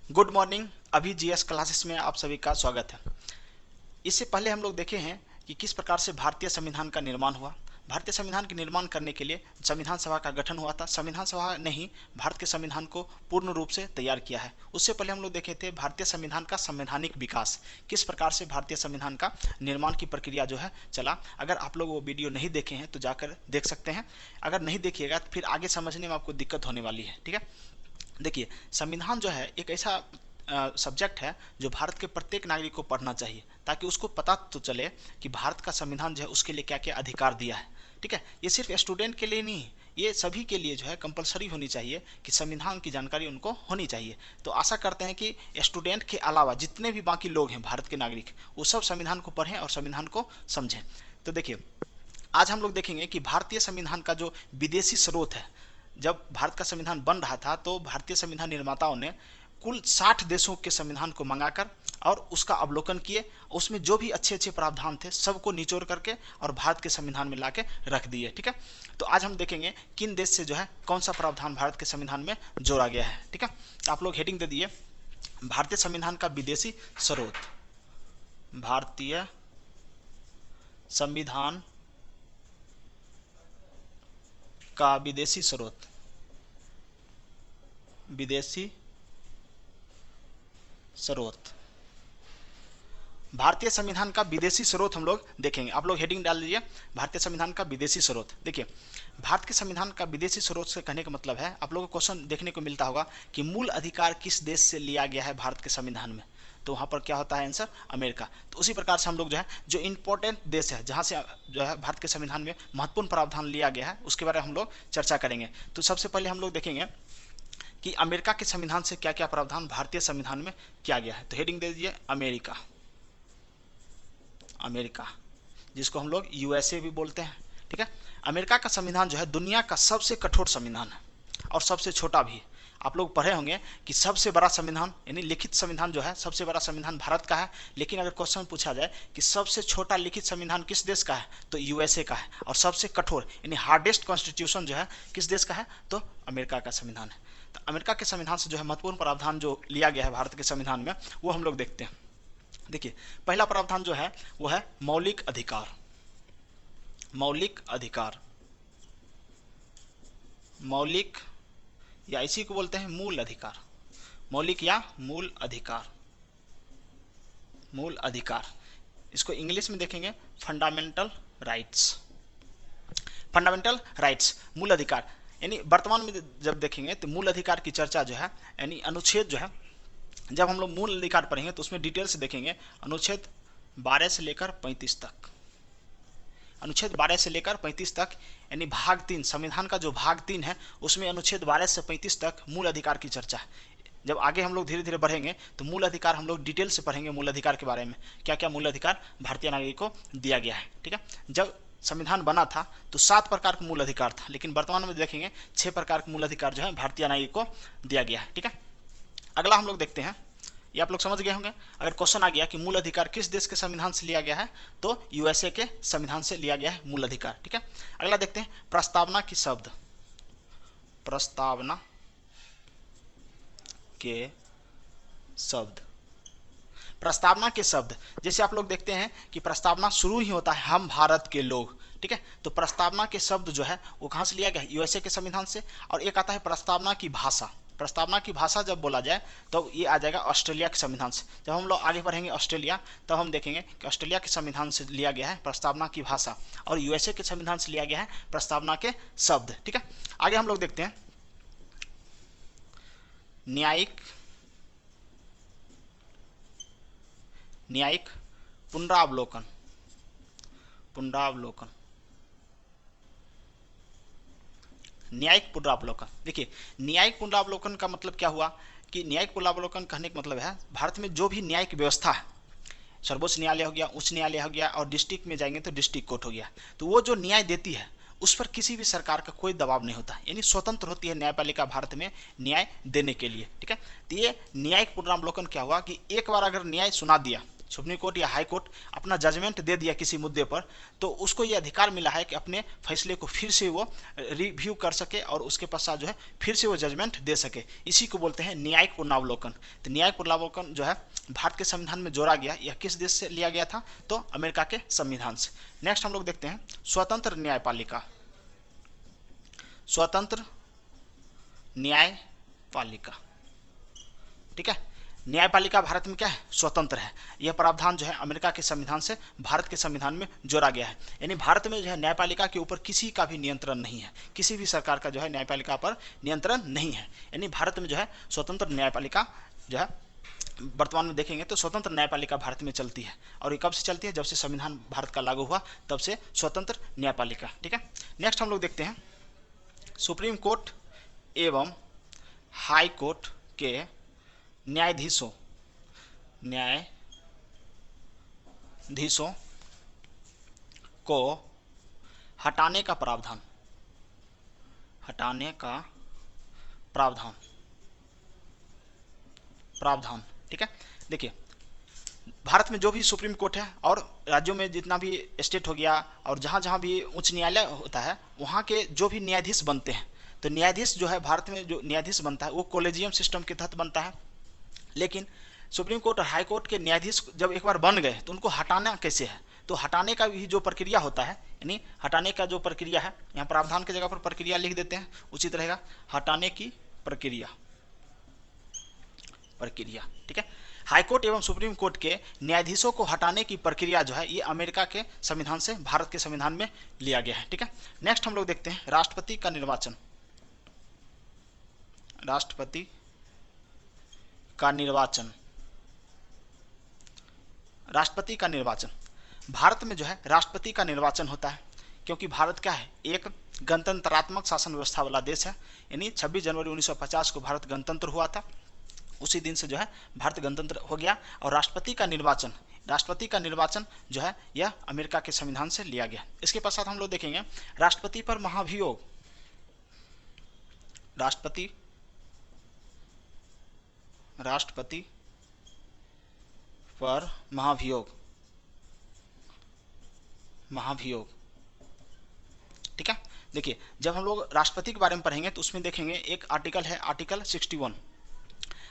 Good morning. अभी GS classes में आप सभी का स्वागत है। इससे पहले हम लोग देखे हैं कि किस प्रकार से भारतीय संविधान का निर्माण हुआ। भारतीय संविधान के निर्माण करने के लिए संविधान सभा का गठन हुआ था। संविधान सभा ने ही भारत के संविधान को पूर्ण रूप से तैयार किया है। उससे पहले हम लोग देखे थे भारतीय संविधान का संवैधानिक विकास, किस प्रकार से भारतीय संविधान का निर्माण की प्रक्रिया जो है चला। अगर आप लोग वो वीडियो नहीं देखे हैं तो जाकर देख सकते हैं। अगर नहीं देखिएगा तो फिर आगे समझने में आपको दिक्कत होने वाली है। ठीक है, देखिए, संविधान जो है एक ऐसा सब्जेक्ट है जो भारत के प्रत्येक नागरिक को पढ़ना चाहिए, ताकि उसको पता तो चले कि भारत का संविधान जो है उसके लिए क्या क्या अधिकार दिया है। ठीक है, ये सिर्फ स्टूडेंट के लिए नहीं, ये सभी के लिए जो है कंपलसरी होनी चाहिए कि संविधान की जानकारी उनको होनी चाहिए। तो आशा करते हैं कि स्टूडेंट के अलावा जितने भी बाकी लोग हैं भारत के नागरिक, वो सब संविधान को पढ़ें और संविधान को समझें। तो देखिए, आज हम लोग देखेंगे कि भारतीय संविधान का जो विदेशी स्रोत है, जब भारत का संविधान बन रहा था तो भारतीय संविधान निर्माताओं ने कुल 60 देशों के संविधान को मंगाकर और उसका अवलोकन किए। उसमें जो भी अच्छे अच्छे प्रावधान थे सबको निचोड़ करके और भारत के संविधान में लाके रख दिए। ठीक है, तो आज हम देखेंगे किन देश से जो है कौन सा प्रावधान भारत के संविधान में जोड़ा गया है। ठीक है, तो आप लोग हेडिंग दे दिए, भारतीय संविधान का विदेशी स्रोत। भारतीय संविधान का विदेशी स्रोत, विदेशी स्रोत। भारतीय संविधान का विदेशी स्रोत हम लोग देखेंगे। आप लोग हेडिंग डाल दीजिए, भारतीय संविधान का विदेशी स्रोत। देखिए, भारत के संविधान का विदेशी स्रोत से कहने का मतलब है, आप लोगों को क्वेश्चन देखने को मिलता होगा कि मूल अधिकार किस देश से लिया गया है भारत के संविधान में, तो वहाँ पर क्या होता है आंसर, अमेरिका। तो उसी प्रकार से हम लोग जो है जो इंपॉर्टेंट देश है जहाँ से जो है भारत के संविधान में महत्वपूर्ण प्रावधान लिया गया है उसके बारे में हम लोग चर्चा करेंगे। तो सबसे पहले हम लोग देखेंगे कि अमेरिका के संविधान से क्या क्या प्रावधान भारतीय संविधान में किया गया है। तो हेडिंग दे दीजिए अमेरिका। अमेरिका, जिसको हम लोग यूएसए भी बोलते हैं। ठीक है, अमेरिका का संविधान जो है दुनिया का सबसे कठोर संविधान है और सबसे छोटा भी। आप लोग पढ़े होंगे कि सबसे बड़ा संविधान यानी लिखित संविधान जो है, सबसे बड़ा संविधान भारत का है। लेकिन अगर क्वेश्चन पूछा जाए कि सबसे छोटा लिखित संविधान किस देश का है, तो यूएसए का है। और सबसे कठोर यानी हार्डेस्ट कॉन्स्टिट्यूशन जो है किस देश का है, तो अमेरिका का संविधान है। तो अमेरिका के संविधान से जो है महत्वपूर्ण प्रावधान जो लिया गया है भारत के संविधान में, वो हम लोग देखते हैं। देखिए, पहला प्रावधान जो है वो है मौलिक अधिकार। मौलिक अधिकार, मौलिक या इसी को बोलते हैं मूल अधिकार। मौलिक या मूल अधिकार, मूल अधिकार, इसको इंग्लिश में देखेंगे फंडामेंटल राइट्स। फंडामेंटल राइट्स, मूल अधिकार। यानी वर्तमान में जब देखेंगे तो मूल अधिकार की चर्चा जो है यानी अनुच्छेद जो है, जब हम लोग मूल अधिकार पढ़ेंगे तो उसमें डिटेल से देखेंगे अनुच्छेद 12 से लेकर 35 तक। अनुच्छेद 12 से लेकर 35 तक यानी भाग 3, संविधान का जो भाग 3 है उसमें अनुच्छेद 12 से 35 तक मूल अधिकार की चर्चा है। जब आगे हम लोग धीरे धीरे बढ़ेंगे तो मूल अधिकार हम लोग डिटेल से पढ़ेंगे, मूल अधिकार के बारे में क्या क्या मूल अधिकार भारतीय नागरिक को दिया गया है। ठीक है, जब संविधान बना था तो 7 प्रकार का मूल अधिकार था, लेकिन वर्तमान में देखेंगे 6 प्रकार के मूल अधिकार जो है भारतीय नागरिक को दिया गया है। ठीक है, अगला हम लोग देखते हैं, ये आप लोग समझ गए होंगे। अगर क्वेश्चन आ गया कि मूल अधिकार किस देश के संविधान से लिया गया है, तो यूएसए के संविधान से लिया गया है मूल अधिकार। ठीक है, अगला देखते हैं प्रस्तावना की शब्द। प्रस्तावना के शब्द, प्रस्तावना के शब्द, जैसे आप लोग देखते हैं कि प्रस्तावना शुरू ही होता है हम भारत के लोग। ठीक है, तो प्रस्तावना के शब्द जो है वो कहाँ से लिया गया है, यूएसए के संविधान से। और एक आता है प्रस्तावना की भाषा। प्रस्तावना की भाषा जब बोला जाए तो ये आ जाएगा ऑस्ट्रेलिया के संविधान से। जब हम लोग आगे बढ़ेंगे ऑस्ट्रेलिया, तब हम देखेंगे कि ऑस्ट्रेलिया के संविधान से लिया गया है प्रस्तावना की भाषा, और यूएसए के संविधान से लिया गया है प्रस्तावना के शब्द। ठीक है, आगे हम लोग देखते हैं न्यायिक, न्यायिक पुनरावलोकन। पुनरावलोकन, न्यायिक पुनरावलोकन। देखिए, न्यायिक पुनरावलोकन का मतलब क्या हुआ कि न्यायिक पुनरावलोकन कहने का मतलब है भारत में जो भी न्यायिक व्यवस्था है, सर्वोच्च न्यायालय हो गया, उच्च न्यायालय हो गया, और डिस्ट्रिक्ट में जाएंगे तो डिस्ट्रिक्ट कोर्ट हो गया, तो वो जो न्याय देती है उस पर किसी भी सरकार का कोई दबाव नहीं होता, यानी स्वतंत्र होती है न्यायपालिका भारत में न्याय देने के लिए। ठीक है, तो ये न्यायिक पुनरावलोकन क्या हुआ कि एक बार अगर न्याय सुना दिया, सुप्रीम कोर्ट या हाई कोर्ट अपना जजमेंट दे दिया किसी मुद्दे पर, तो उसको ये अधिकार मिला है कि अपने फैसले को फिर से वो रिव्यू कर सके और उसके पश्चात जो है फिर से वो जजमेंट दे सके। इसी को बोलते हैं न्यायिक पुनरावलोकन। तो न्यायिक पुनरावलोकन जो है भारत के संविधान में जोड़ा गया। यह किस देश से लिया गया था? तो अमेरिका के संविधान से। नेक्स्ट हम लोग देखते हैं स्वतंत्र न्यायपालिका। स्वतंत्र न्यायपालिका, ठीक है। न्यायपालिका भारत में क्या है? स्वतंत्र है। यह प्रावधान जो है अमेरिका के संविधान से भारत के संविधान में जोड़ा गया है। यानी भारत में जो है न्यायपालिका के ऊपर किसी का भी नियंत्रण नहीं है, किसी भी सरकार का जो है न्यायपालिका पर नियंत्रण नहीं है। यानी भारत में जो है स्वतंत्र न्यायपालिका जो है वर्तमान में देखेंगे तो स्वतंत्र न्यायपालिका भारत में चलती है। और ये कब से चलती है? जब से संविधान भारत का लागू हुआ तब से स्वतंत्र न्यायपालिका, ठीक है। नेक्स्ट हम लोग देखते हैं सुप्रीम कोर्ट एवं हाई कोर्ट के न्यायाधीशों को हटाने का प्रावधान, ठीक है। देखिए भारत में जो भी सुप्रीम कोर्ट है और राज्यों में जितना भी स्टेट हो गया और जहाँ जहाँ भी उच्च न्यायालय होता है वहाँ के जो भी न्यायाधीश बनते हैं, तो न्यायाधीश जो है भारत में जो न्यायाधीश बनता है वो कॉलेजियम सिस्टम के तहत बनता है। लेकिन सुप्रीम कोर्ट और हाई कोर्ट के न्यायाधीश जब एक बार बन गए तो उनको हटाना कैसे है? तो हटाने का भी जो प्रक्रिया होता है, यानी हटाने का जो प्रक्रिया है, यहाँ प्रावधान की जगह पर प्रक्रिया लिख देते हैं, उचित रहेगा। हटाने की प्रक्रिया, ठीक है। हाईकोर्ट एवं सुप्रीम कोर्ट के न्यायाधीशों को हटाने की प्रक्रिया जो है ये अमेरिका के संविधान से भारत के संविधान में लिया गया है, ठीक है। नेक्स्ट हम लोग देखते हैं राष्ट्रपति का निर्वाचन। राष्ट्रपति का निर्वाचन भारत में जो है राष्ट्रपति का निर्वाचन होता है, क्योंकि भारत क्या है? एक गणतंत्रात्मक शासन व्यवस्था वाला देश है। यानी 26 जनवरी 1950 को भारत गणतंत्र हुआ था, उसी दिन से जो है भारत गणतंत्र हो गया। और राष्ट्रपति का निर्वाचन जो है यह अमेरिका के संविधान से लिया गया। इसके पश्चात हम लोग देखेंगे राष्ट्रपति पर महाभियोग। राष्ट्रपति पर महाभियोग, ठीक है। देखिए जब हम लोग राष्ट्रपति के बारे में पढ़ेंगे तो उसमें देखेंगे एक आर्टिकल है, आर्टिकल 61,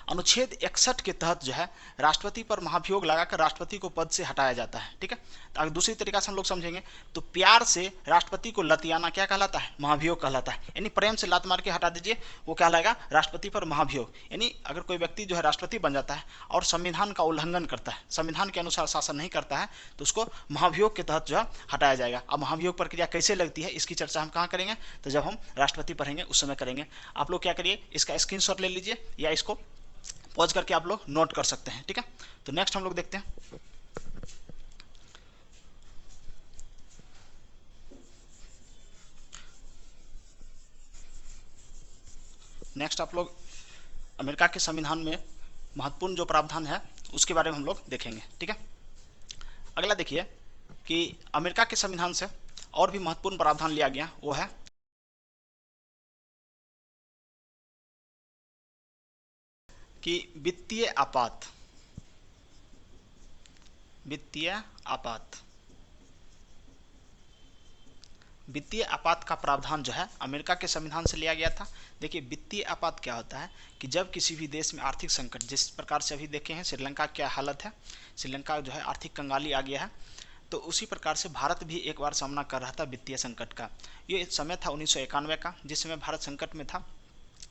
अनुच्छेद 61 के तहत जो है राष्ट्रपति पर महाभियोग लगाकर राष्ट्रपति को पद से हटाया जाता है, ठीक है। तो अगर दूसरी तरीका से हम लोग समझेंगे तो प्यार से राष्ट्रपति को लतियाना क्या कहलाता है? महाभियोग कहलाता है। यानी प्रेम से लात मार के हटा दीजिए, वो कहलाएगा राष्ट्रपति पर महाभियोग। यानी अगर कोई व्यक्ति जो है राष्ट्रपति बन जाता है और संविधान का उल्लंघन करता है, संविधान के अनुसार शासन नहीं करता है, तो उसको महाभियोग के तहत जो है हटाया जाएगा। अब महाभियोग प्रक्रिया कैसे लगती है इसकी चर्चा हम कहाँ करेंगे? तो जब हम राष्ट्रपति पढ़ेंगे उस समय करेंगे। आप लोग क्या करिए, इसका स्क्रीनशॉट ले लीजिए या इसको पॉज करके आप लोग नोट कर सकते हैं, ठीक है। तो नेक्स्ट हम लोग देखते हैं आप लोग अमेरिका के संविधान में महत्वपूर्ण जो प्रावधान है उसके बारे में हम लोग देखेंगे, ठीक है। अगला देखिए कि अमेरिका के संविधान से और भी महत्वपूर्ण प्रावधान लिया गया, वो है कि वित्तीय आपात का प्रावधान जो है अमेरिका के संविधान से लिया गया था। देखिए वित्तीय आपात क्या होता है कि जब किसी भी देश में आर्थिक संकट, जिस प्रकार से अभी देखे हैं श्रीलंका क्या हालत है, श्रीलंका जो है आर्थिक कंगाली आ गया है, तो उसी प्रकार से भारत भी एक बार सामना कर रहा था वित्तीय संकट का। ये समय था 1991 का, जिस समय भारत संकट में था।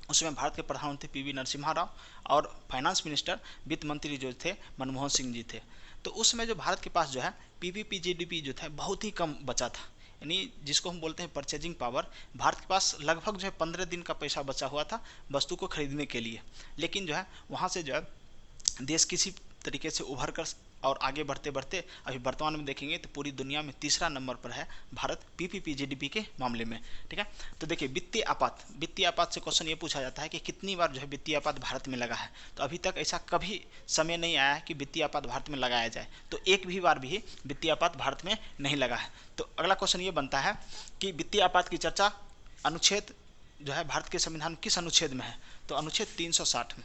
उस समय भारत के प्रधानमंत्री पीवी नरसिम्हा राव और फाइनेंस मिनिस्टर वित्त मंत्री जो थे मनमोहन सिंह जी थे। तो उस समय जो भारत के पास जो है पीपीपी जीडीपी जो था बहुत ही कम बचा था, यानी जिसको हम बोलते हैं परचेजिंग पावर। भारत के पास लगभग जो है 15 दिन का पैसा बचा हुआ था वस्तु को खरीदने के लिए। लेकिन जो है वहाँ से जो है देश किसी तरीके से उभर कर और आगे बढ़ते बढ़ते अभी वर्तमान में देखेंगे तो पूरी दुनिया में तीसरा नंबर पर है भारत पीपीपी जीडीपी के मामले में, ठीक है। तो देखिए वित्तीय आपात से क्वेश्चन ये पूछा जाता है कि कितनी बार जो है वित्तीय आपात भारत में लगा है। तो अभी तक ऐसा कभी समय नहीं आया है कि वित्तीय आपात भारत में लगाया जाए, तो एक भी बार भी वित्तीय आपात भारत में नहीं लगा है। तो अगला क्वेश्चन ये बनता है कि वित्तीय आपात की चर्चा अनुच्छेद जो है भारत के संविधान किस अनुच्छेद में है? तो अनुच्छेद 360 में।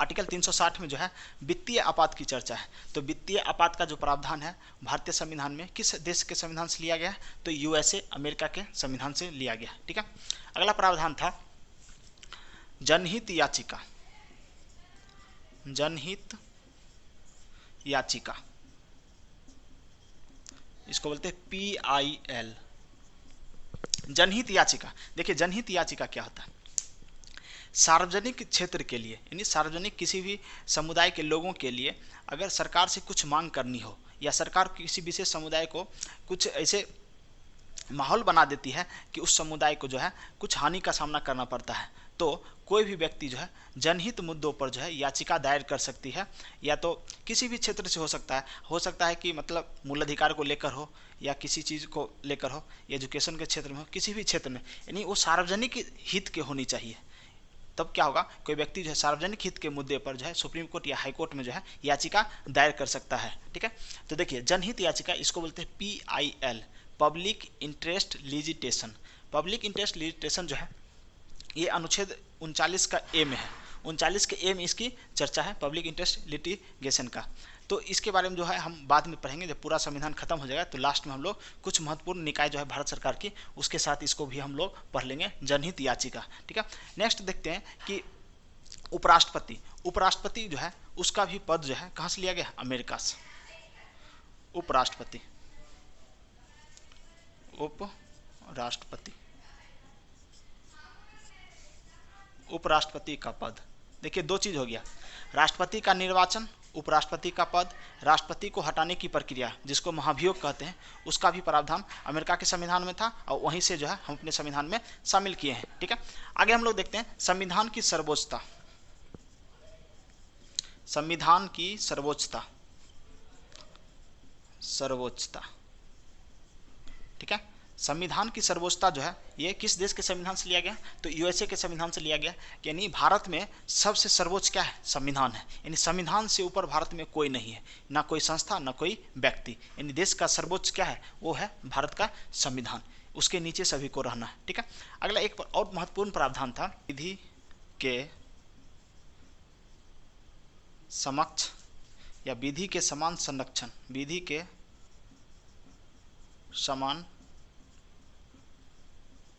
आर्टिकल 360 में जो है वित्तीय आपात की चर्चा है। तो वित्तीय आपात का जो प्रावधान है भारतीय संविधान में किस देश के संविधान से लिया गया है? तो यूएसए, अमेरिका के संविधान से लिया गया। ठीक है, अगला प्रावधान था जनहित याचिका। जनहित याचिका, इसको बोलते हैं PIL, जनहित याचिका। देखिए जनहित याचिका क्या होता है? सार्वजनिक क्षेत्र के लिए, यानी सार्वजनिक किसी भी समुदाय के लोगों के लिए अगर सरकार से कुछ मांग करनी हो, या सरकार किसी विशेष समुदाय को कुछ ऐसे माहौल बना देती है कि उस समुदाय को जो है कुछ हानि का सामना करना पड़ता है, तो कोई भी व्यक्ति जो है जनहित मुद्दों पर जो है याचिका दायर कर सकती है। या तो किसी भी क्षेत्र से हो सकता है कि मतलब मूल अधिकार को लेकर हो, या किसी चीज़ को लेकर हो, एजुकेशन के क्षेत्र में हो, किसी भी क्षेत्र में, यानी वो सार्वजनिक हित के होनी चाहिए। तब क्या होगा, कोई व्यक्ति जो है सार्वजनिक हित के मुद्दे पर जो है सुप्रीम कोर्ट या हाई कोर्ट में जो है याचिका दायर कर सकता है। ठीक है, तो देखिए जनहित याचिका इसको बोलते हैं PIL, public interest litigation. Public interest litigation जो है ये अनुच्छेद 39 का ए में है। 39 के ए में इसकी चर्चा है, पब्लिक इंटरेस्ट लिटिगेशन का। तो इसके बारे में जो है हम बाद में पढ़ेंगे, जब पूरा संविधान खत्म हो जाएगा तो लास्ट में हम लोग कुछ महत्वपूर्ण निकाय जो है भारत सरकार की, उसके साथ इसको भी हम लोग पढ़ लेंगे, जनहित याचिका। ठीक है, नेक्स्ट देखते हैं कि उपराष्ट्रपति। उपराष्ट्रपति जो है उसका भी पद जो है कहाँ से लिया गया? अमेरिका से। उपराष्ट्रपति, उपराष्ट्रपति, उपराष्ट्रपति का पद। देखिए दो चीज हो गया, राष्ट्रपति का निर्वाचन, उपराष्ट्रपति का पद, राष्ट्रपति को हटाने की प्रक्रिया जिसको महाभियोग कहते हैं, उसका भी प्रावधान अमेरिका के संविधान में था और वहीं से जो है हम अपने संविधान में शामिल किए हैं। ठीक है, आगे हम लोग देखते हैं संविधान की सर्वोच्चता। संविधान की सर्वोच्चता, सर्वोच्चता। ठीक है, संविधान की सर्वोच्चता जो है ये किस देश के संविधान से लिया गया? तो यूएसए के संविधान से लिया गया। यानी भारत में सबसे सर्वोच्च क्या है? संविधान है। यानी संविधान से ऊपर भारत में कोई नहीं है, ना कोई संस्था, ना कोई व्यक्ति। यानी देश का सर्वोच्च क्या है? वो है भारत का संविधान, उसके नीचे सभी को रहना है। ठीक है, अगला एक और महत्वपूर्ण प्रावधान था विधि के समक्ष या विधि के समान संरक्षण। विधि के समान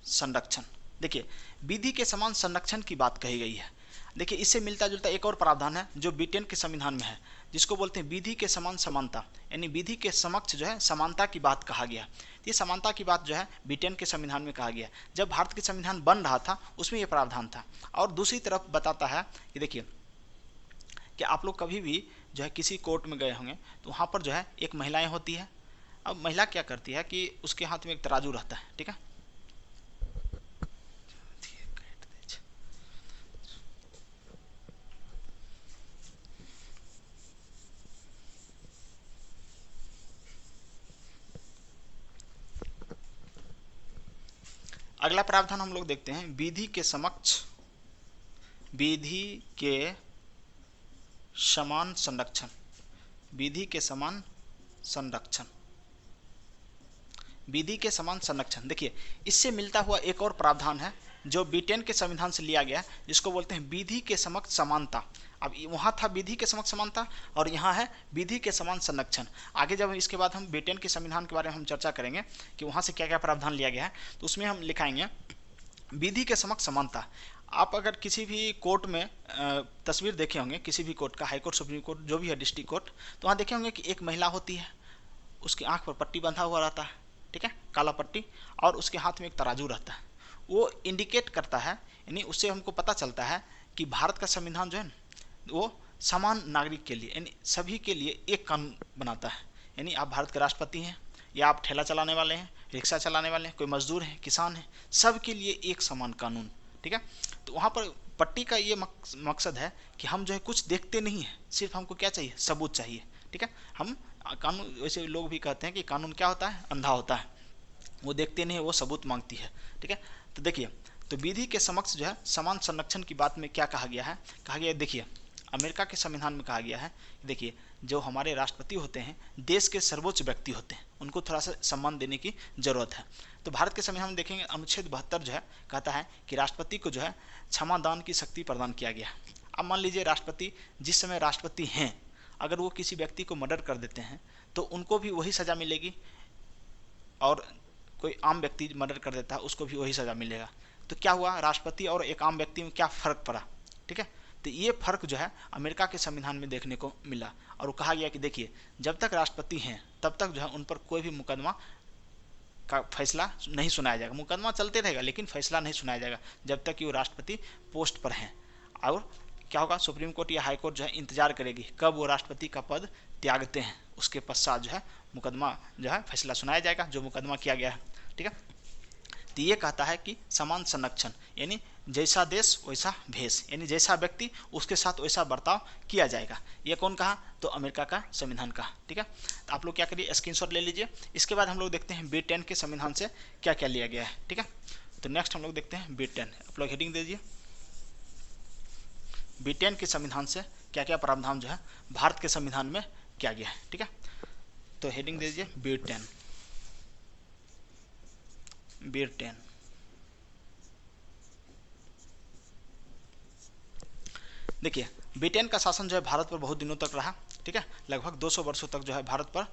संरक्षण। देखिए विधि के समान संरक्षण की बात कही गई है। देखिए इससे मिलता जुलता एक और प्रावधान है जो ब्रिटेन के संविधान में है, जिसको बोलते हैं विधि के समान समानता। यानी विधि के समक्ष जो है समानता की बात कहा गया। ये समानता की बात जो है ब्रिटेन के संविधान में कहा गया। जब भारत के संविधान बन रहा था उसमें यह प्रावधान था। और दूसरी तरफ बताता है कि देखिए कि आप लोग कभी भी जो है किसी कोर्ट में गए होंगे तो वहाँ पर जो है एक महिलाएं होती है। अब महिला क्या करती है कि उसके हाथ में एक तराजू रहता है। ठीक है, अगला प्रावधान हम लोग देखते हैं विधि के समक्ष, विधि के समान संरक्षण। विधि के समान संरक्षण, विधि के समान संरक्षण। देखिए इससे मिलता हुआ एक और प्रावधान है जो ब्रिटेन के संविधान से लिया गया, जिसको बोलते हैं विधि के समक्ष समानता। अब वहाँ था विधि के समक्ष समानता और यहाँ है विधि के समान संरक्षण। आगे जब इसके बाद हम ब्रिटेन के संविधान के बारे में हम चर्चा करेंगे कि वहाँ से क्या क्या प्रावधान लिया गया है, तो उसमें हम लिखाएंगे विधि के समक्ष समानता। आप अगर किसी भी कोर्ट में तस्वीर देखे होंगे, किसी भी कोर्ट का, हाई कोर्ट, सुप्रीम कोर्ट, जो भी है, डिस्ट्रिक्ट कोर्ट, तो वहाँ देखे होंगे कि एक महिला होती है, उसकी आँख पर पट्टी बंधा हुआ रहता है, ठीक है, काला पट्टी, और उसके हाथ में एक तराजू रहता है। वो इंडिकेट करता है, यानी उससे हमको पता चलता है कि भारत का संविधान जो है वो समान नागरिक के लिए, यानी सभी के लिए एक कानून बनाता है। यानी आप भारत के राष्ट्रपति हैं, या आप ठेला चलाने वाले हैं, रिक्शा चलाने वाले हैं, कोई मजदूर हैं, किसान हैं, सब के लिए एक समान कानून। ठीक है, तो वहाँ पर पट्टी का ये मकसद है कि हम जो है कुछ देखते नहीं हैं, सिर्फ हमको क्या चाहिए? सबूत चाहिए। ठीक है, हम कानून, वैसे लोग भी कहते हैं कि कानून क्या होता है? अंधा होता है, वो देखते नहीं है, वो सबूत मांगती है। ठीक है, तो देखिए, तो विधि के समक्ष जो है समान संरक्षण की बात में क्या कहा गया है? कहा गया है, देखिए अमेरिका के संविधान में कहा गया है, देखिए जो हमारे राष्ट्रपति होते हैं देश के सर्वोच्च व्यक्ति होते हैं, उनको थोड़ा सा सम्मान देने की जरूरत है। तो भारत के संविधान में देखेंगे अनुच्छेद 72 जो है कहता है कि राष्ट्रपति को जो है क्षमादान की शक्ति प्रदान किया गया है। अब मान लीजिए राष्ट्रपति, जिस समय राष्ट्रपति हैं, अगर वो किसी व्यक्ति को मर्डर कर देते हैं तो उनको भी वही सज़ा मिलेगी, और कोई आम व्यक्ति मर्डर कर देता है उसको भी वही सज़ा मिलेगा। तो क्या हुआ, राष्ट्रपति और एक आम व्यक्ति में क्या फ़र्क पड़ा, ठीक है। तो ये फ़र्क जो है अमेरिका के संविधान में देखने को मिला, और वो कहा गया कि देखिए, जब तक राष्ट्रपति हैं तब तक जो है उन पर कोई भी मुकदमा का फैसला नहीं सुनाया जाएगा। मुकदमा चलते रहेगा लेकिन फैसला नहीं सुनाया जाएगा जब तक कि वो राष्ट्रपति पोस्ट पर हैं। और क्या होगा, सुप्रीम कोर्ट या हाई कोर्ट जो है इंतजार करेगी कब वो राष्ट्रपति का पद त्यागते हैं, उसके पश्चात जो है मुकदमा जो है फैसला सुनाया जाएगा, जो मुकदमा किया गया है, ठीक है। तो ये कहता है कि समान संरक्षण, यानी जैसा देश वैसा भेष, यानी जैसा व्यक्ति उसके साथ वैसा बर्ताव किया जाएगा। ये कौन कहा, तो अमेरिका का संविधान कहा, ठीक है। तो आप लोग क्या करिए, स्क्रीनशॉट ले लीजिए। इसके बाद हम लोग देखते हैं B10 के संविधान से क्या क्या लिया गया है, ठीक है। तो नेक्स्ट हम लोग देखते हैं B10, आप लोग हेडिंग दे दीजिए। B10 के संविधान से क्या क्या प्रावधान जो है भारत के संविधान में किया गया है, ठीक है। तो हेडिंग दे दीजिए B10। देखिए, B10 का शासन जो है भारत पर बहुत दिनों तक रहा, ठीक है। लगभग 200 वर्षों तक जो है भारत पर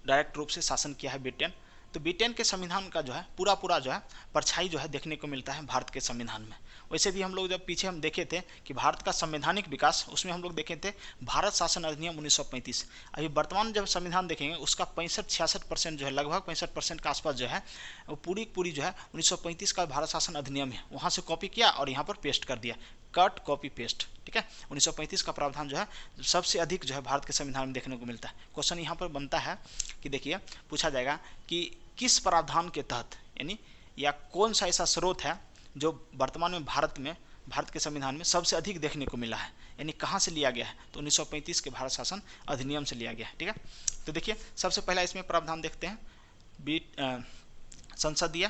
डायरेक्ट रूप से शासन किया है B10। तो B10 के संविधान का जो है पूरा जो है परछाई जो है देखने को मिलता है भारत के संविधान में। वैसे भी हम लोग जब पीछे हम देखे थे कि भारत का संवैधानिक विकास, उसमें हम लोग देखे थे भारत शासन अधिनियम 1935। अभी वर्तमान जब संविधान देखेंगे उसका 65-66% जो है, लगभग 65% के आसपास जो है वो पूरी जो है 1935 का भारत शासन अधिनियम है, वहाँ से कॉपी किया और यहाँ पर पेस्ट कर दिया, कट कॉपी पेस्ट, ठीक है। 1935 का प्रावधान जो है सबसे अधिक जो है भारत के संविधान में देखने को मिलता है। क्वेश्चन यहाँ पर बनता है कि देखिए, पूछा जाएगा कि किस प्रावधान के तहत, यानी या कौन सा ऐसा स्रोत है जो वर्तमान में भारत के संविधान में सबसे अधिक देखने को मिला है, यानी कहाँ से लिया गया है, तो 1935 के भारत शासन अधिनियम से लिया गया है, ठीक है। तो देखिए, सबसे पहला इसमें प्रावधान देखते हैं, संसदीय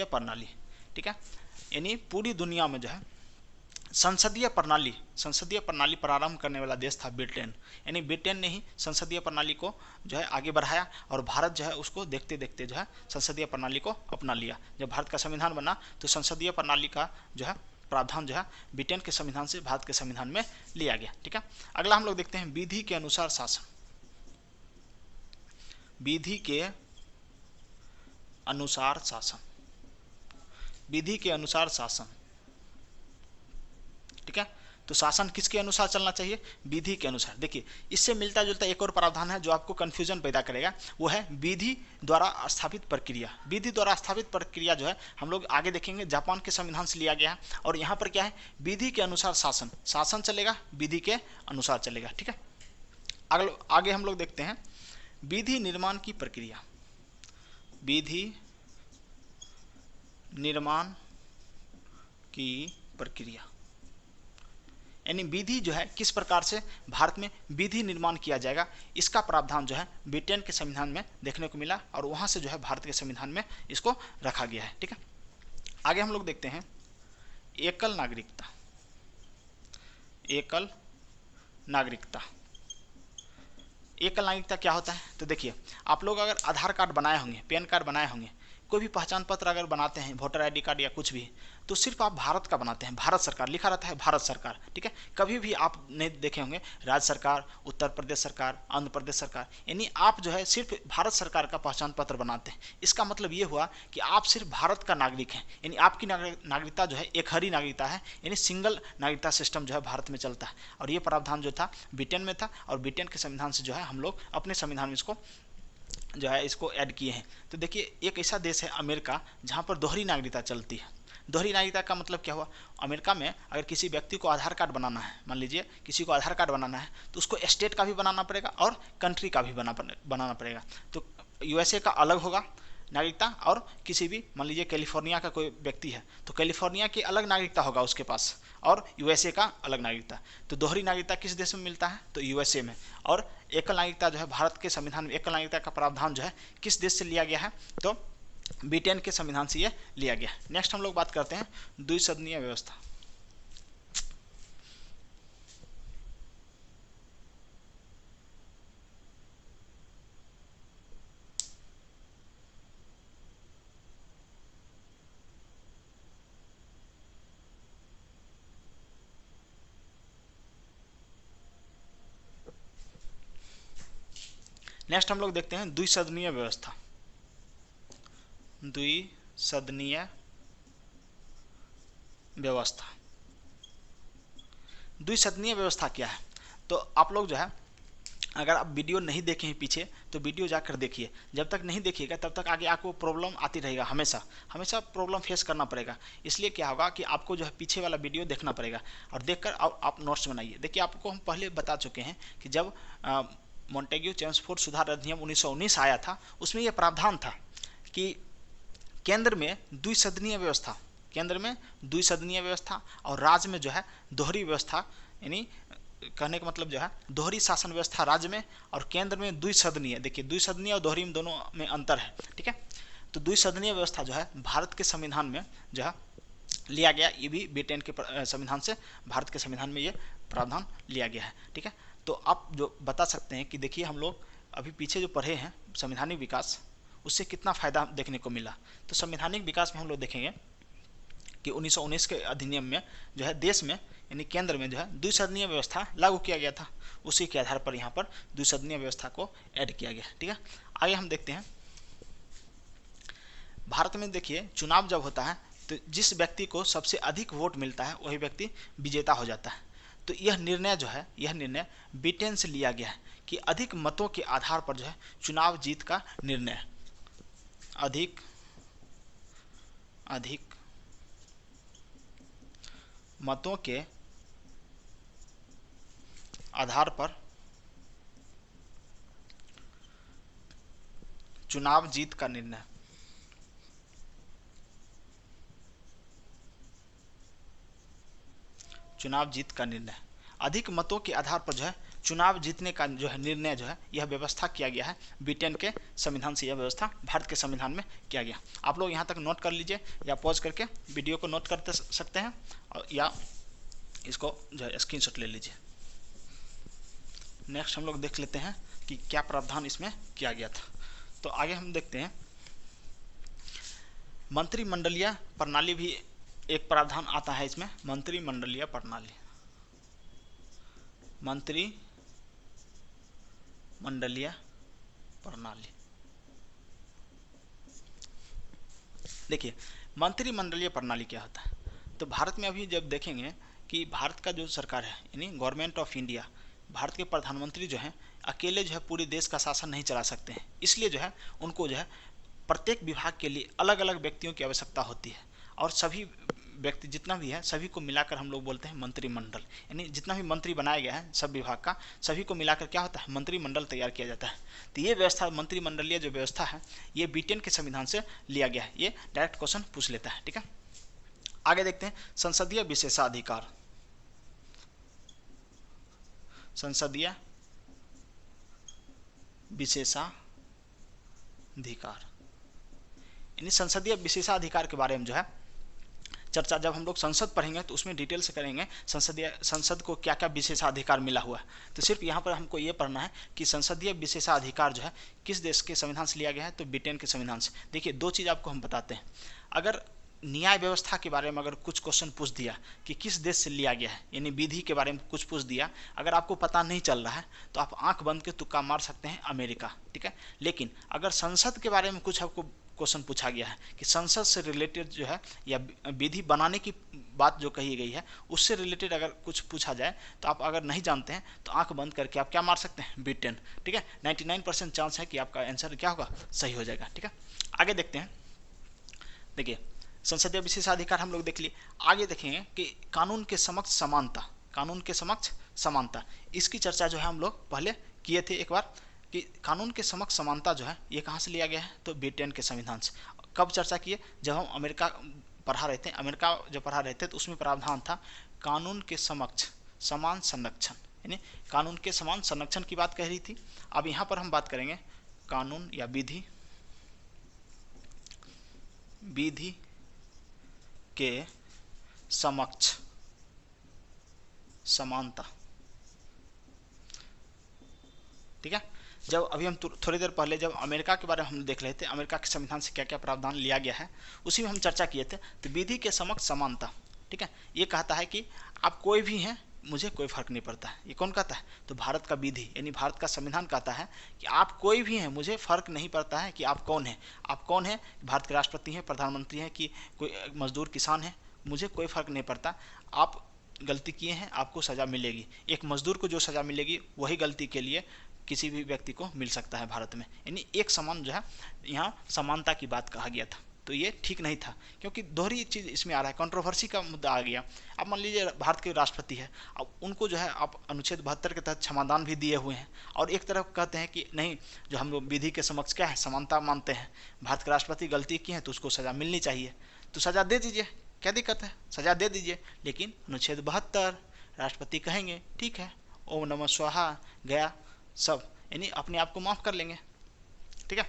प्रणाली, ठीक है। यानी पूरी दुनिया में जो है संसदीय प्रणाली प्रारंभ करने वाला देश था ब्रिटेन। यानी ब्रिटेन ने ही संसदीय प्रणाली को जो है आगे बढ़ाया, और भारत जो है उसको देखते देखते जो है संसदीय प्रणाली को अपना लिया। जब भारत का संविधान बना तो संसदीय प्रणाली का जो है प्रावधान जो है ब्रिटेन के संविधान से भारत के संविधान में लिया गया, ठीक है। अगला हम लोग देखते हैं विधि के अनुसार शासन। विधि के अनुसार शासन, ठीक है। तो शासन किसके अनुसार चलना चाहिए, विधि के अनुसार। देखिए, इससे मिलता जुलता एक और प्रावधान है जो आपको कंफ्यूजन पैदा करेगा, वो है विधि द्वारा स्थापित प्रक्रिया। विधि द्वारा स्थापित प्रक्रिया जो है हम लोग आगे देखेंगे जापान के संविधान से लिया गया है, और यहाँ पर क्या है, विधि के अनुसार शासन चलेगा, विधि के अनुसार चलेगा, ठीक है। आगे हम लोग देखते हैं विधि निर्माण की प्रक्रिया। विधि निर्माण की प्रक्रिया, यानी विधि जो है किस प्रकार से भारत में विधि निर्माण किया जाएगा, इसका प्रावधान जो है ब्रिटेन के संविधान में देखने को मिला, और वहाँ से जो है भारत के संविधान में इसको रखा गया है, ठीक है। आगे हम लोग देखते हैं एकल नागरिकता। एकल नागरिकता क्या होता है, तो देखिए, आप लोग अगर आधार कार्ड बनाए होंगे, पैन कार्ड बनाए होंगे, कोई भी पहचान पत्र अगर बनाते हैं, वोटर आईडी कार्ड या कुछ भी, तो सिर्फ आप भारत का बनाते हैं, भारत सरकार लिखा रहता है, भारत सरकार, ठीक है। कभी भी आप नहीं देखे होंगे राज्य सरकार, उत्तर प्रदेश सरकार, आंध्र प्रदेश सरकार, यानी आप जो है सिर्फ भारत सरकार का पहचान पत्र बनाते हैं। इसका मतलब ये हुआ कि आप सिर्फ भारत का नागरिक हैं, यानी आपकी नागरिकता जो है एक हरी नागरिकता है, यानी सिंगल नागरिकता सिस्टम जो है भारत में चलता है। और ये प्रावधान जो था ब्रिटेन में था, और ब्रिटेन के संविधान से जो है हम लोग अपने संविधान में इसको ऐड किए हैं। तो देखिए, एक ऐसा देश है अमेरिका जहाँ पर दोहरी नागरिकता चलती है। दोहरी नागरिकता का मतलब क्या हुआ, अमेरिका में अगर किसी व्यक्ति को आधार कार्ड बनाना है, मान लीजिए किसी को आधार कार्ड बनाना है, तो उसको स्टेट का भी बनाना पड़ेगा और कंट्री का भी बनाना पड़ेगा। तो यूएसए का अलग होगा नागरिकता, और किसी भी मान लीजिए कैलिफोर्निया का कोई व्यक्ति है तो कैलिफोर्निया की अलग नागरिकता होगा उसके पास, और यूएसए का अलग नागरिकता। तो दोहरी नागरिकता किस देश में मिलता है, तो यूएसए में। और एकल नागरिकता जो है भारत के संविधान में एकल नागरिकता का प्रावधान जो है किस देश से लिया गया है, तो ब्रिटेन के संविधान से ये लिया गया। नेक्स्ट हम लोग बात करते हैं द्विसदनीय व्यवस्था। नेक्स्ट हम लोग देखते हैं द्विसदनीय व्यवस्था। द्विसदनीय व्यवस्था, द्विसदनीय व्यवस्था क्या है? तो आप लोग जो है, अगर आप वीडियो नहीं देखे हैं पीछे तो वीडियो जाकर देखिए। जब तक नहीं देखिएगा तब तक आगे आपको प्रॉब्लम आती रहेगा, हमेशा हमेशा प्रॉब्लम फेस करना पड़ेगा। इसलिए क्या होगा कि आपको जो है पीछे वाला वीडियो देखना पड़ेगा और देखकर आप नोट्स बनाइए। देखिए, आपको हम पहले बता चुके हैं कि जब मॉन्टेग्यू चेम्सफोर्ड सुधार अधिनियम 1919 आया था, उसमें यह प्रावधान था कि केंद्र में द्विसदनीय व्यवस्था, केंद्र में द्विसदनीय व्यवस्था और राज्य में जो है दोहरी व्यवस्था, यानी कहने का मतलब जो है दोहरी शासन व्यवस्था राज्य में और केंद्र में द्विसदनीय। देखिए, द्विसदनीय और दोहरी में दोनों में अंतर है, ठीक है। तो द्विसदनीय व्यवस्था जो है भारत के संविधान में जो है लिया गया, ये भी ब्रिटेन के संविधान से भारत के संविधान में ये प्रावधान लिया गया है, ठीक है। तो आप जो बता सकते हैं कि देखिए, हम लोग अभी पीछे जो पढ़े हैं संवैधानिक विकास, उससे कितना फायदा देखने को मिला। तो संवैधानिक विकास में हम लोग देखेंगे कि 1919 के अधिनियम में जो है देश में यानी केंद्र में जो है द्विसदनीय व्यवस्था लागू किया गया था। उसी के आधार पर यहाँ पर द्विसदनीय व्यवस्था को ऐड किया गया, ठीक है। आगे हम देखते हैं, भारत में देखिए चुनाव जब होता है तो जिस व्यक्ति को सबसे अधिक वोट मिलता है वही व्यक्ति विजेता हो जाता है। तो यह निर्णय जो है, यह निर्णय ब्रिटेन से लिया गया है कि अधिक मतों के आधार पर जो है चुनाव जीत का निर्णय, अधिक मतों के आधार पर चुनाव जीत का निर्णय, चुनाव जीत का निर्णय, अधिक मतों के आधार पर जो है चुनाव जीतने का जो है निर्णय जो है यह व्यवस्था किया गया है ब्रिटेन के संविधान से। यह व्यवस्था भारत के संविधान में किया गया। आप लोग यहाँ तक नोट कर लीजिए या पॉज करके वीडियो को नोट कर सकते हैं और या इसको जो है स्क्रीनशॉट ले लीजिए। नेक्स्ट हम लोग देख लेते हैं कि क्या प्रावधान इसमें किया गया था। तो आगे हम देखते हैं, मंत्रिमंडलीय प्रणाली भी एक प्रावधान आता है इसमें। मंत्रिमंडलीय प्रणाली, मंत्रिमंडलीय प्रणाली। देखिए, मंत्रिमंडलीय प्रणाली क्या होता है? तो भारत में अभी जब देखेंगे कि भारत का जो सरकार है यानी गवर्नमेंट ऑफ इंडिया, भारत के प्रधानमंत्री जो हैं अकेले जो है पूरे देश का शासन नहीं चला सकते हैं। इसलिए जो है उनको जो है प्रत्येक विभाग के लिए अलग अलग व्यक्तियों की आवश्यकता होती है और सभी व्यक्ति जितना भी है सभी को मिलाकर हम लोग बोलते हैं मंत्रिमंडल। यानी जितना भी मंत्री बनाया गया है सब विभाग का, सभी को मिलाकर क्या होता है? मंत्रिमंडल तैयार किया जाता है। तो ये व्यवस्था, मंत्रिमंडलीय जो व्यवस्था है, ये ब्रिटेन के संविधान से लिया गया है। ये डायरेक्ट क्वेश्चन पूछ लेता है, ठीक है। आगे देखते हैं, संसदीय विशेषाधिकार, संसदीय विशेषाधिकार, यानी संसदीय विशेषाधिकार के बारे में जो है चर्चा जब हम लोग संसद पढ़ेंगे तो उसमें डिटेल से करेंगे संसद को क्या क्या विशेषाधिकार मिला हुआ है। तो सिर्फ यहाँ पर हमको ये पढ़ना है कि संसदीय विशेषाधिकार जो है किस देश के संविधान से लिया गया है, तो ब्रिटेन के संविधान से। देखिए, दो चीज़ आपको हम बताते हैं। अगर न्याय व्यवस्था के बारे में अगर कुछ क्वेश्चन पूछ दिया कि किस देश से लिया गया है, यानी विधि के बारे में कुछ पूछ दिया, अगर आपको पता नहीं चल रहा है तो आप आंख बंद के तुक्का मार सकते हैं अमेरिका, ठीक है। लेकिन अगर संसद के बारे में कुछ आपको क्वेश्चन पूछा गया है कि संसद से रिलेटेड जो है या विधि बनाने की बात जो कही गई है उससे रिलेटेड अगर कुछ पूछा जाए तो आप अगर नहीं जानते हैं तो आंख बंद करके आप क्या मार सकते हैं? ब्रिटेन, ठीक है। 99% चांस है कि आपका आंसर क्या होगा? सही हो जाएगा, ठीक है। आगे देखते हैं, देखिए संसदीय विशेषाधिकार हम लोग देख लिए। आगे देखेंगे कि कानून के समक्ष समानता, कानून के समक्ष समानता, इसकी चर्चा जो है हम लोग पहले किए थे एक बार कि कानून के समक्ष समानता जो है ये कहाँ से लिया गया है, तो ब्रिटेन के संविधान से। कब चर्चा किए? जब हम अमेरिका पढ़ा रहे थे। अमेरिका जब पढ़ा रहे थे तो उसमें प्रावधान था कानून के समक्ष समान संरक्षण, यानी कानून के समान संरक्षण की बात कह रही थी। अब यहाँ पर हम बात करेंगे कानून या विधि, विधि के समक्ष समानता, ठीक है। जब अभी हम थोड़ी देर पहले जब अमेरिका के बारे में हम देख रहे थे, अमेरिका के संविधान से क्या क्या प्रावधान लिया गया है, उसी में हम चर्चा किए थे। तो विधि के समक्ष समानता, ठीक है, ये कहता है कि आप कोई भी हैं, मुझे कोई फर्क नहीं पड़ता है। ये कौन कहता है? तो भारत का विधि यानी भारत का संविधान कहता है कि आप कोई भी हैं, मुझे फर्क नहीं पड़ता है कि आप कौन हैं। आप कौन हैं? भारत के राष्ट्रपति हैं, प्रधानमंत्री हैं, कि कोई मजदूर किसान है, मुझे कोई फर्क नहीं पड़ता। आप गलती किए हैं, आपको सज़ा मिलेगी। एक मजदूर को जो सज़ा मिलेगी वही गलती के लिए किसी भी व्यक्ति को मिल सकता है भारत में। यानी एक समान जो है, यहाँ समानता की बात कहा गया था। तो ये ठीक नहीं था, क्योंकि दोहरी चीज़ इसमें आ रहा है, कंट्रोवर्सी का मुद्दा आ गया। अब मान लीजिए भारत के राष्ट्रपति है, अब उनको जो है आप अनुच्छेद 72 के तहत क्षमादान भी दिए हुए हैं, और एक तरफ कहते हैं कि नहीं, जो हम लोग विधि के समक्ष क्या है, समानता मानते हैं, भारत के राष्ट्रपति गलती की है तो उसको सज़ा मिलनी चाहिए, तो सज़ा दे दीजिए, क्या दिक्कत है, सज़ा दे दीजिए। लेकिन अनुच्छेद 72 राष्ट्रपति कहेंगे ठीक है, ओम नमः स्वाहा गया सब, यानी अपने आप को माफ़ कर लेंगे। ठीक है,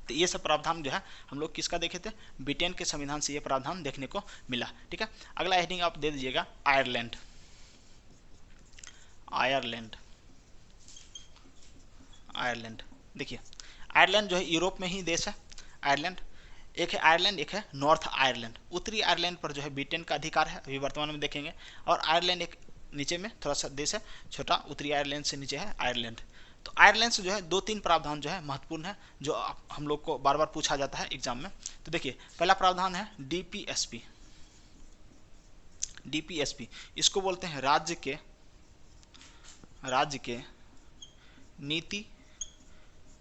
तो ये सब प्रावधान जो है हम लोग किसका देखे थे? ब्रिटेन के संविधान से ये प्रावधान देखने को मिला। ठीक है, अगला हेडिंग आप दे दीजिएगा आयरलैंड। आयरलैंड, आयरलैंड देखिए, आयरलैंड जो है यूरोप में ही देश है। आयरलैंड एक है, आयरलैंड एक है नॉर्थ आयरलैंड। उत्तरी आयरलैंड पर जो है ब्रिटेन का अधिकार है, अभी वर्तमान में देखेंगे। और आयरलैंड एक नीचे में थोड़ा सा देश है, छोटा, उत्तरी आयरलैंड से नीचे है आयरलैंड। तो आयरलैंड से जो है 2-3 प्रावधान जो है महत्वपूर्ण है, जो हम लोग को बार बार पूछा जाता है एग्जाम में। तो देखिए, पहला प्रावधान है डीपीएसपी। डीपीएसपी इसको बोलते हैं राज्य के नीति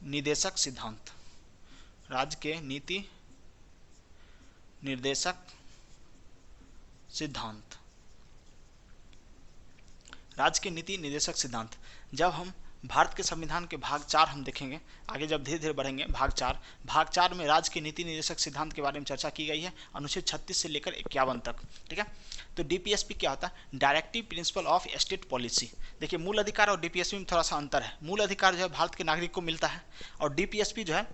निर्देशक सिद्धांत। राज्य के नीति निर्देशक सिद्धांत। राज्य के नीति निर्देशक सिद्धांत। जब हम भारत के संविधान के भाग 4 हम देखेंगे, आगे जब धीरे धीरे बढ़ेंगे, भाग 4 में राज्य के नीति निर्देशक सिद्धांत के बारे में चर्चा की गई है, अनुच्छेद 36 से लेकर 51 तक। ठीक है, तो डीपीएसपी क्या होता है? Directive principle of state policy. देखिए, मूल अधिकार और डीपीएसपी में थोड़ा सा अंतर है। मूल अधिकार जो है भारत के नागरिक को मिलता है, और डीपीएसपी जो है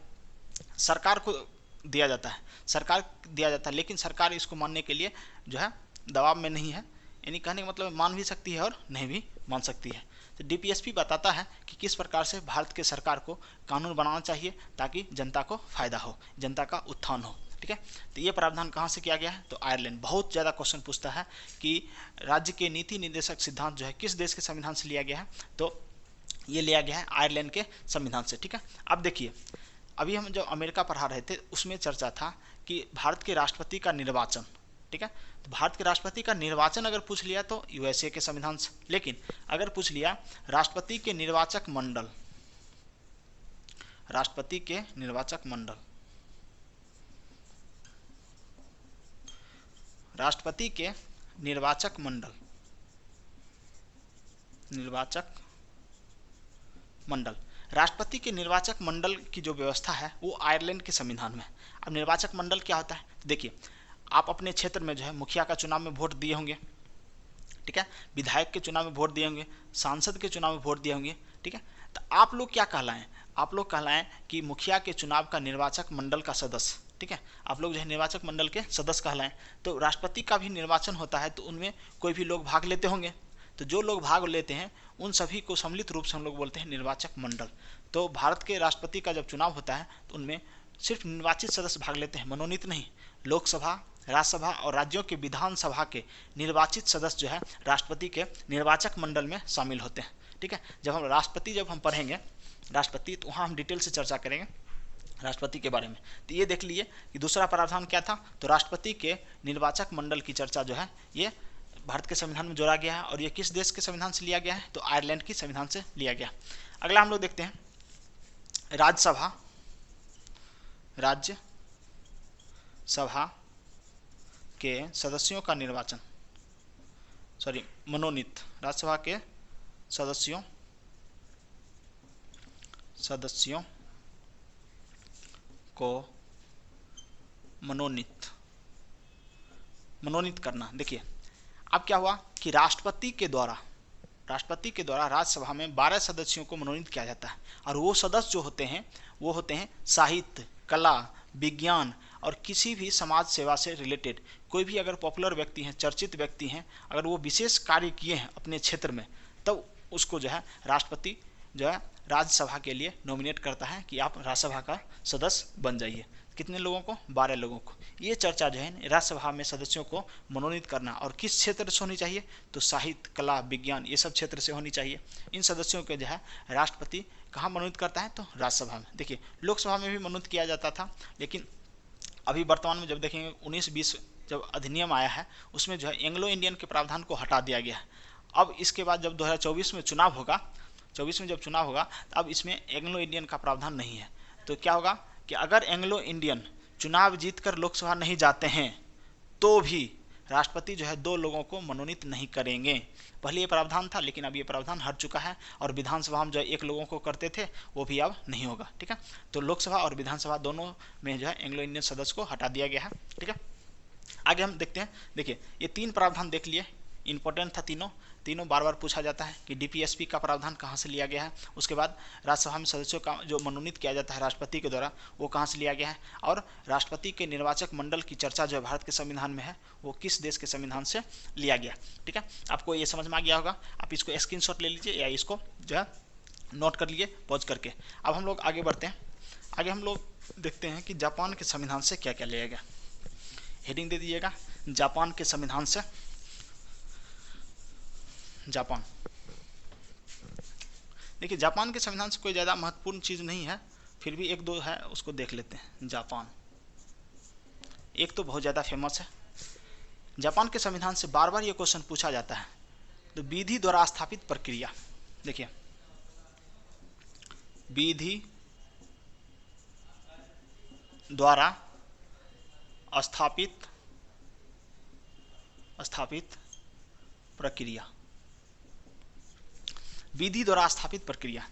सरकार को दिया जाता है, लेकिन सरकार इसको मानने के लिए जो है दबाव में नहीं है। यानी कहने का मतलब मान भी सकती है और नहीं भी मान सकती है। तो डीपीएसपी बताता है कि किस प्रकार से भारत के सरकार को कानून बनाना चाहिए ताकि जनता को फायदा हो, जनता का उत्थान हो। ठीक है, तो ये प्रावधान कहाँ से किया गया है? तो आयरलैंड। बहुत ज़्यादा क्वेश्चन पूछता है कि राज्य के नीति निर्देशक सिद्धांत जो है किस देश के संविधान से लिया गया है? तो ये लिया गया है आयरलैंड के संविधान से। ठीक है, अब देखिए, अभी हम जो अमेरिका पढ़ा रहे थे उसमें चर्चा था कि भारत के राष्ट्रपति का निर्वाचन। ठीक है, तो भारत के राष्ट्रपति का निर्वाचन अगर पूछ लिया तो यूएसए के संविधान से, लेकिन अगर पूछ लिया राष्ट्रपति के निर्वाचक मंडल, राष्ट्रपति के निर्वाचक मंडल, राष्ट्रपति के निर्वाचक मंडल, निर्वाचक मंडल, राष्ट्रपति के निर्वाचक मंडल की जो व्यवस्था है वो आयरलैंड के संविधान में। अब निर्वाचक मंडल क्या होता है? देखिए, आप अपने क्षेत्र में जो है मुखिया का चुनाव में वोट दिए होंगे, ठीक है, विधायक के चुनाव में वोट दिए होंगे, सांसद के चुनाव में वोट दिए होंगे। ठीक है, तो आप लोग क्या कहलाएं? आप लोग कहलाएं कि मुखिया के चुनाव का निर्वाचक मंडल का सदस्य। ठीक है, आप लोग जो है निर्वाचक मंडल के सदस्य कहलाएं। तो राष्ट्रपति का भी निर्वाचन होता है, तो उनमें कोई भी लोग भाग लेते होंगे, तो जो लोग भाग लेते हैं उन सभी को सम्मिलित रूप से हम लोग बोलते हैं निर्वाचक मंडल। तो भारत के राष्ट्रपति का जब चुनाव होता है तो उनमें सिर्फ निर्वाचित सदस्य भाग लेते हैं, मनोनीत नहीं। लोकसभा, राज्यसभा और राज्यों के विधानसभा के निर्वाचित सदस्य जो है राष्ट्रपति के निर्वाचक मंडल में शामिल होते हैं। ठीक है, जब हम पढ़ेंगे राष्ट्रपति, तो वहाँ हम डिटेल से चर्चा करेंगे राष्ट्रपति के बारे में। तो ये देख लीजिए कि दूसरा प्रावधान क्या था? तो राष्ट्रपति के निर्वाचक मंडल की चर्चा जो है ये भारत के संविधान में जोड़ा गया है, और ये किस देश के संविधान से लिया गया है? तो आयरलैंड की संविधान से लिया गया। अगला हम लोग देखते हैं राज्यसभा, राज्यसभा के सदस्यों का निर्वाचन, मनोनीत, राज्यसभा के सदस्यों को मनोनीत करना। देखिए, अब क्या हुआ कि राष्ट्रपति के द्वारा राज्यसभा में 12 सदस्यों को मनोनीत किया जाता है, और वो सदस्य जो होते हैं वो होते हैं साहित्य, कला, विज्ञान और किसी भी समाज सेवा से रिलेटेड कोई भी अगर पॉपुलर व्यक्ति हैं, चर्चित व्यक्ति हैं, अगर वो विशेष कार्य किए हैं अपने क्षेत्र में, तब उसको जो है राष्ट्रपति जो है राज्यसभा के लिए नॉमिनेट करता है कि आप राज्यसभा का सदस्य बन जाइए। कितने लोगों को? 12 लोगों को। ये चर्चा जो है राज्यसभा में सदस्यों को मनोनीत करना, और किस क्षेत्र से होनी चाहिए? तो साहित्य, कला, विज्ञान, ये सब क्षेत्र से होनी चाहिए। इन सदस्यों को जो है राष्ट्रपति कहाँ मनोनीत करता है? तो राज्यसभा में। देखिए लोकसभा में भी मनोनीत किया जाता था, लेकिन अभी वर्तमान में जब देखेंगे 19-20 जब अधिनियम आया है उसमें जो है एंग्लो इंडियन के प्रावधान को हटा दिया गया है। अब इसके बाद जब 2024 में चुनाव होगा, 24 में जब चुनाव होगा, तो अब इसमें एंग्लो इंडियन का प्रावधान नहीं है। तो क्या होगा कि अगर एंग्लो इंडियन चुनाव जीतकर लोकसभा नहीं जाते हैं तो भी राष्ट्रपति जो है 2 लोगों को मनोनीत नहीं करेंगे। पहले ये प्रावधान था, लेकिन अब ये प्रावधान हट चुका है, और विधानसभा में जो 1 लोगों को करते थे वो भी अब नहीं होगा। ठीक है, तो लोकसभा और विधानसभा दोनों में जो है एंग्लो इंडियन सदस्य को हटा दिया गया है। ठीक है, आगे हम देखते हैं। देखिए ये 3 प्रावधान देख लिए, इंपॉर्टेंट था तीनों बार बार पूछा जाता है कि डीपीएसपी का प्रावधान कहाँ से लिया गया है, उसके बाद राज्यसभा में सदस्यों का जो मनोनीत किया जाता है राष्ट्रपति के द्वारा वो कहाँ से लिया गया है, और राष्ट्रपति के निर्वाचक मंडल की चर्चा जो है भारत के संविधान में है वो किस देश के संविधान से लिया गया। ठीक है, आपको ये समझ में आ गया होगा, आप इसको स्क्रीनशॉट ले लीजिए या इसको जो है नोट कर लिए पॉज करके। अब हम लोग आगे बढ़ते हैं। आगे हम लोग देखते हैं कि जापान के संविधान से क्या क्या लिया गया। हेडिंग दे दीजिएगा, जापान के संविधान से। जापान, देखिए जापान के संविधान से कोई ज़्यादा महत्वपूर्ण चीज़ नहीं है, फिर भी 1-2 है उसको देख लेते हैं। जापान एक तो बहुत ज़्यादा फेमस है। जापान के संविधान से बार बार ये क्वेश्चन पूछा जाता है, तो विधि द्वारा स्थापित प्रक्रिया। देखिए विधि द्वारा स्थापित प्रक्रिया, विधि द्वारा स्थापित प्रक्रिया।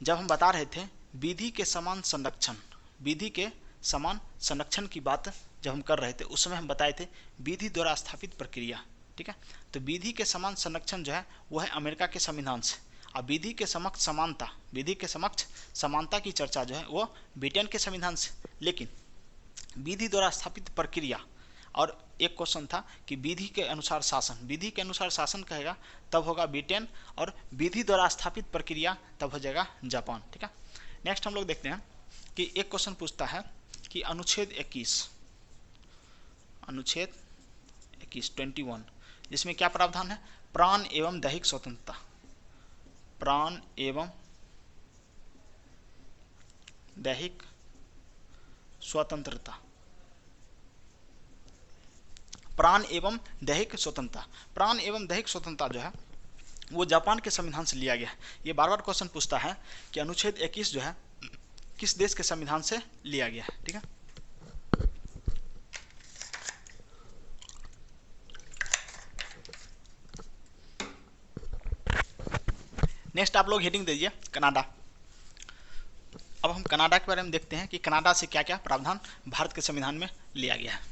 जब हम बता रहे थे विधि के समान संरक्षण, विधि के समान संरक्षण की बात जब हम कर रहे थे उस समय हम बताए थे विधि द्वारा स्थापित प्रक्रिया। ठीक है, तो विधि के समान संरक्षण जो है वो है अमेरिका के संविधान से, और विधि के समक्ष समानता, विधि के समक्ष समानता की चर्चा जो है वो ब्रिटेन के संविधान से। लेकिन विधि द्वारा स्थापित प्रक्रिया, और एक क्वेश्चन था कि विधि के अनुसार शासन, विधि के अनुसार शासन कहेगा तब होगा ब्रिटेन, और विधि द्वारा स्थापित प्रक्रिया तब हो जाएगा जापान। ठीक है, नेक्स्ट हम लोग देखते हैं कि एक क्वेश्चन पूछता है कि अनुच्छेद 21 21 जिसमें क्या प्रावधान है? प्राण एवं दैहिक स्वतंत्रता, प्राण एवं दैहिक स्वतंत्रता, प्राण एवं दैहिक स्वतंत्रता। प्राण एवं दैहिक स्वतंत्रता जो है वो जापान के संविधान से लिया गया है। ये बार बार क्वेश्चन पूछता है कि अनुच्छेद 21 जो है किस देश के संविधान से लिया गया है। ठीक है, नेक्स्ट आप लोग हेडिंग दीजिए कनाडा। अब हम कनाडा के बारे में देखते हैं कि कनाडा से क्या क्या प्रावधान भारत के संविधान में लिया गया है।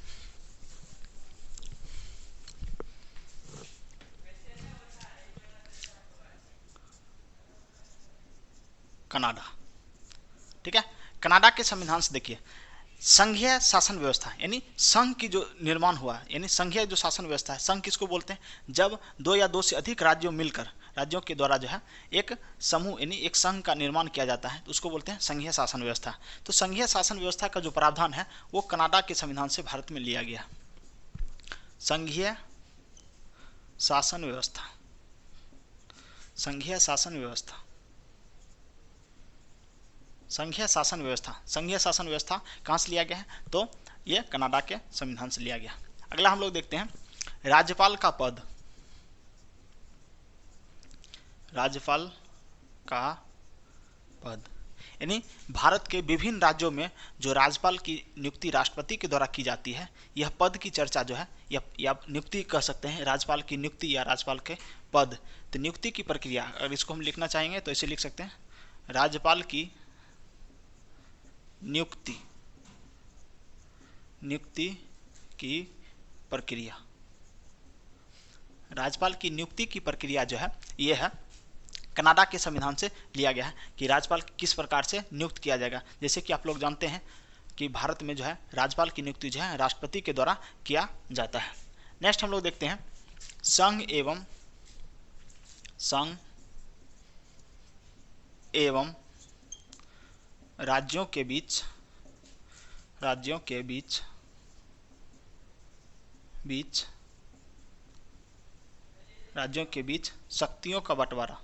कनाडा, ठीक है, कनाडा के संविधान से देखिए संघीय शासन व्यवस्था, यानी संघ की जो निर्माण हुआ, यानी संघीय जो शासन व्यवस्था है। संघ किसको बोलते हैं? जब 2 या 2 से अधिक राज्यों मिलकर, राज्यों के द्वारा जो है एक समूह यानी एक संघ का निर्माण किया जाता है, तो उसको बोलते हैं संघीय शासन व्यवस्था। तो संघीय शासन व्यवस्था का जो प्रावधान है वो कनाडा के संविधान से भारत में लिया गया। संघीय शासन व्यवस्था, संघीय शासन व्यवस्था, संघीय शासन व्यवस्था, संघीय शासन व्यवस्था कहाँ से लिया गया है? तो ये कनाडा के संविधान से लिया गया। अगला हम लोग देखते हैं राज्यपाल का पद, राज्यपाल का पद, यानी भारत के विभिन्न राज्यों में जो राज्यपाल की नियुक्ति राष्ट्रपति के द्वारा की जाती है, यह पद की चर्चा जो है या नियुक्ति कह सकते हैं, राज्यपाल की नियुक्ति या राज्यपाल के पद। तो नियुक्ति की प्रक्रिया अगर इसको हम लिखना चाहेंगे तो इसे लिख सकते हैं राज्यपाल की नियुक्ति की प्रक्रिया। राज्यपाल की नियुक्ति की प्रक्रिया जो है ये है कनाडा के संविधान से लिया गया है कि राज्यपाल किस प्रकार से नियुक्त किया जाएगा। जैसे कि आप लोग जानते हैं कि भारत में जो है राज्यपाल की नियुक्ति जो है राष्ट्रपति के द्वारा किया जाता है। नेक्स्ट हम लोग देखते हैं संघ एवं राज्यों के बीच राज्यों के बीच राज्यों के बीच शक्तियों का बंटवारा,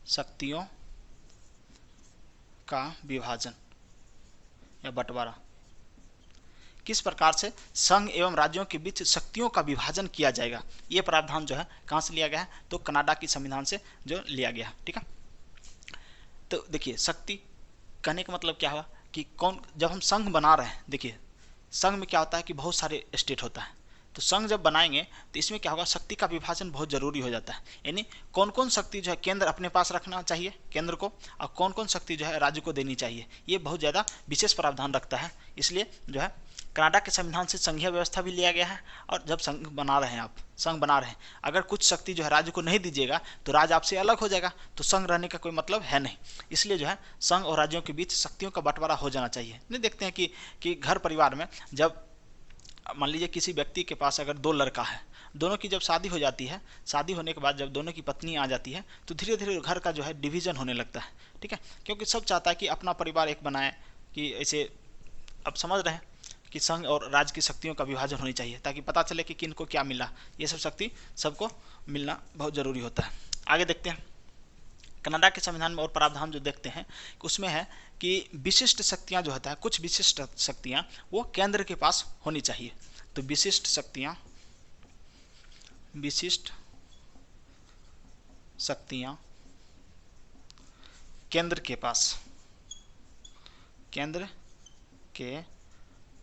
शक्तियों का विभाजन या बंटवारा। किस प्रकार से संघ एवं राज्यों के बीच शक्तियों का विभाजन किया जाएगा, ये प्रावधान जो है कहाँ से लिया गया है, तो कनाडा की संविधान से जो लिया गया है। ठीक है, तो देखिए शक्ति कहने का मतलब क्या हुआ कि कौन, जब हम संघ बना रहे हैं, देखिए संघ में क्या होता है कि बहुत सारे स्टेट होता है, तो संघ जब बनाएंगे तो इसमें क्या होगा, शक्ति का विभाजन बहुत जरूरी हो जाता है। यानी कौन कौन शक्ति जो है केंद्र अपने पास रखना चाहिए केंद्र को, और कौन कौन शक्ति जो है राज्य को देनी चाहिए, ये बहुत ज़्यादा विशेष प्रावधान रखता है। इसलिए जो है कनाडा के संविधान से संघीय व्यवस्था भी लिया गया है। और जब संघ बना रहे हैं, आप संघ बना रहे हैं, अगर कुछ शक्ति जो है राज्य को नहीं दीजिएगा तो राज्य आपसे अलग हो जाएगा, तो संघ रहने का कोई मतलब है नहीं। इसलिए जो है संघ और राज्यों के बीच शक्तियों का बंटवारा हो जाना चाहिए। नहीं, देखते हैं कि घर परिवार में जब मान लीजिए किसी व्यक्ति के पास अगर 2 लड़का है, दोनों की जब शादी हो जाती है, शादी होने के बाद जब दोनों की पत्नी आ जाती है तो धीरे धीरे घर का जो है डिवीजन होने लगता है। ठीक है, क्योंकि सब चाहता है कि अपना परिवार एक बनाए, कि ऐसे अब समझ रहे हैं कि संघ और राज्य की शक्तियों का विभाजन होनी चाहिए, ताकि पता चले कि किन को क्या मिला, ये सब शक्ति सबको मिलना बहुत ज़रूरी होता है। आगे देखते हैं कनाडा के संविधान में और प्रावधान जो देखते हैं उसमें है कि विशिष्ट शक्तियां जो होता है, कुछ विशिष्ट शक्तियां वो केंद्र के पास होनी चाहिए। तो विशिष्ट शक्तियां केंद्र के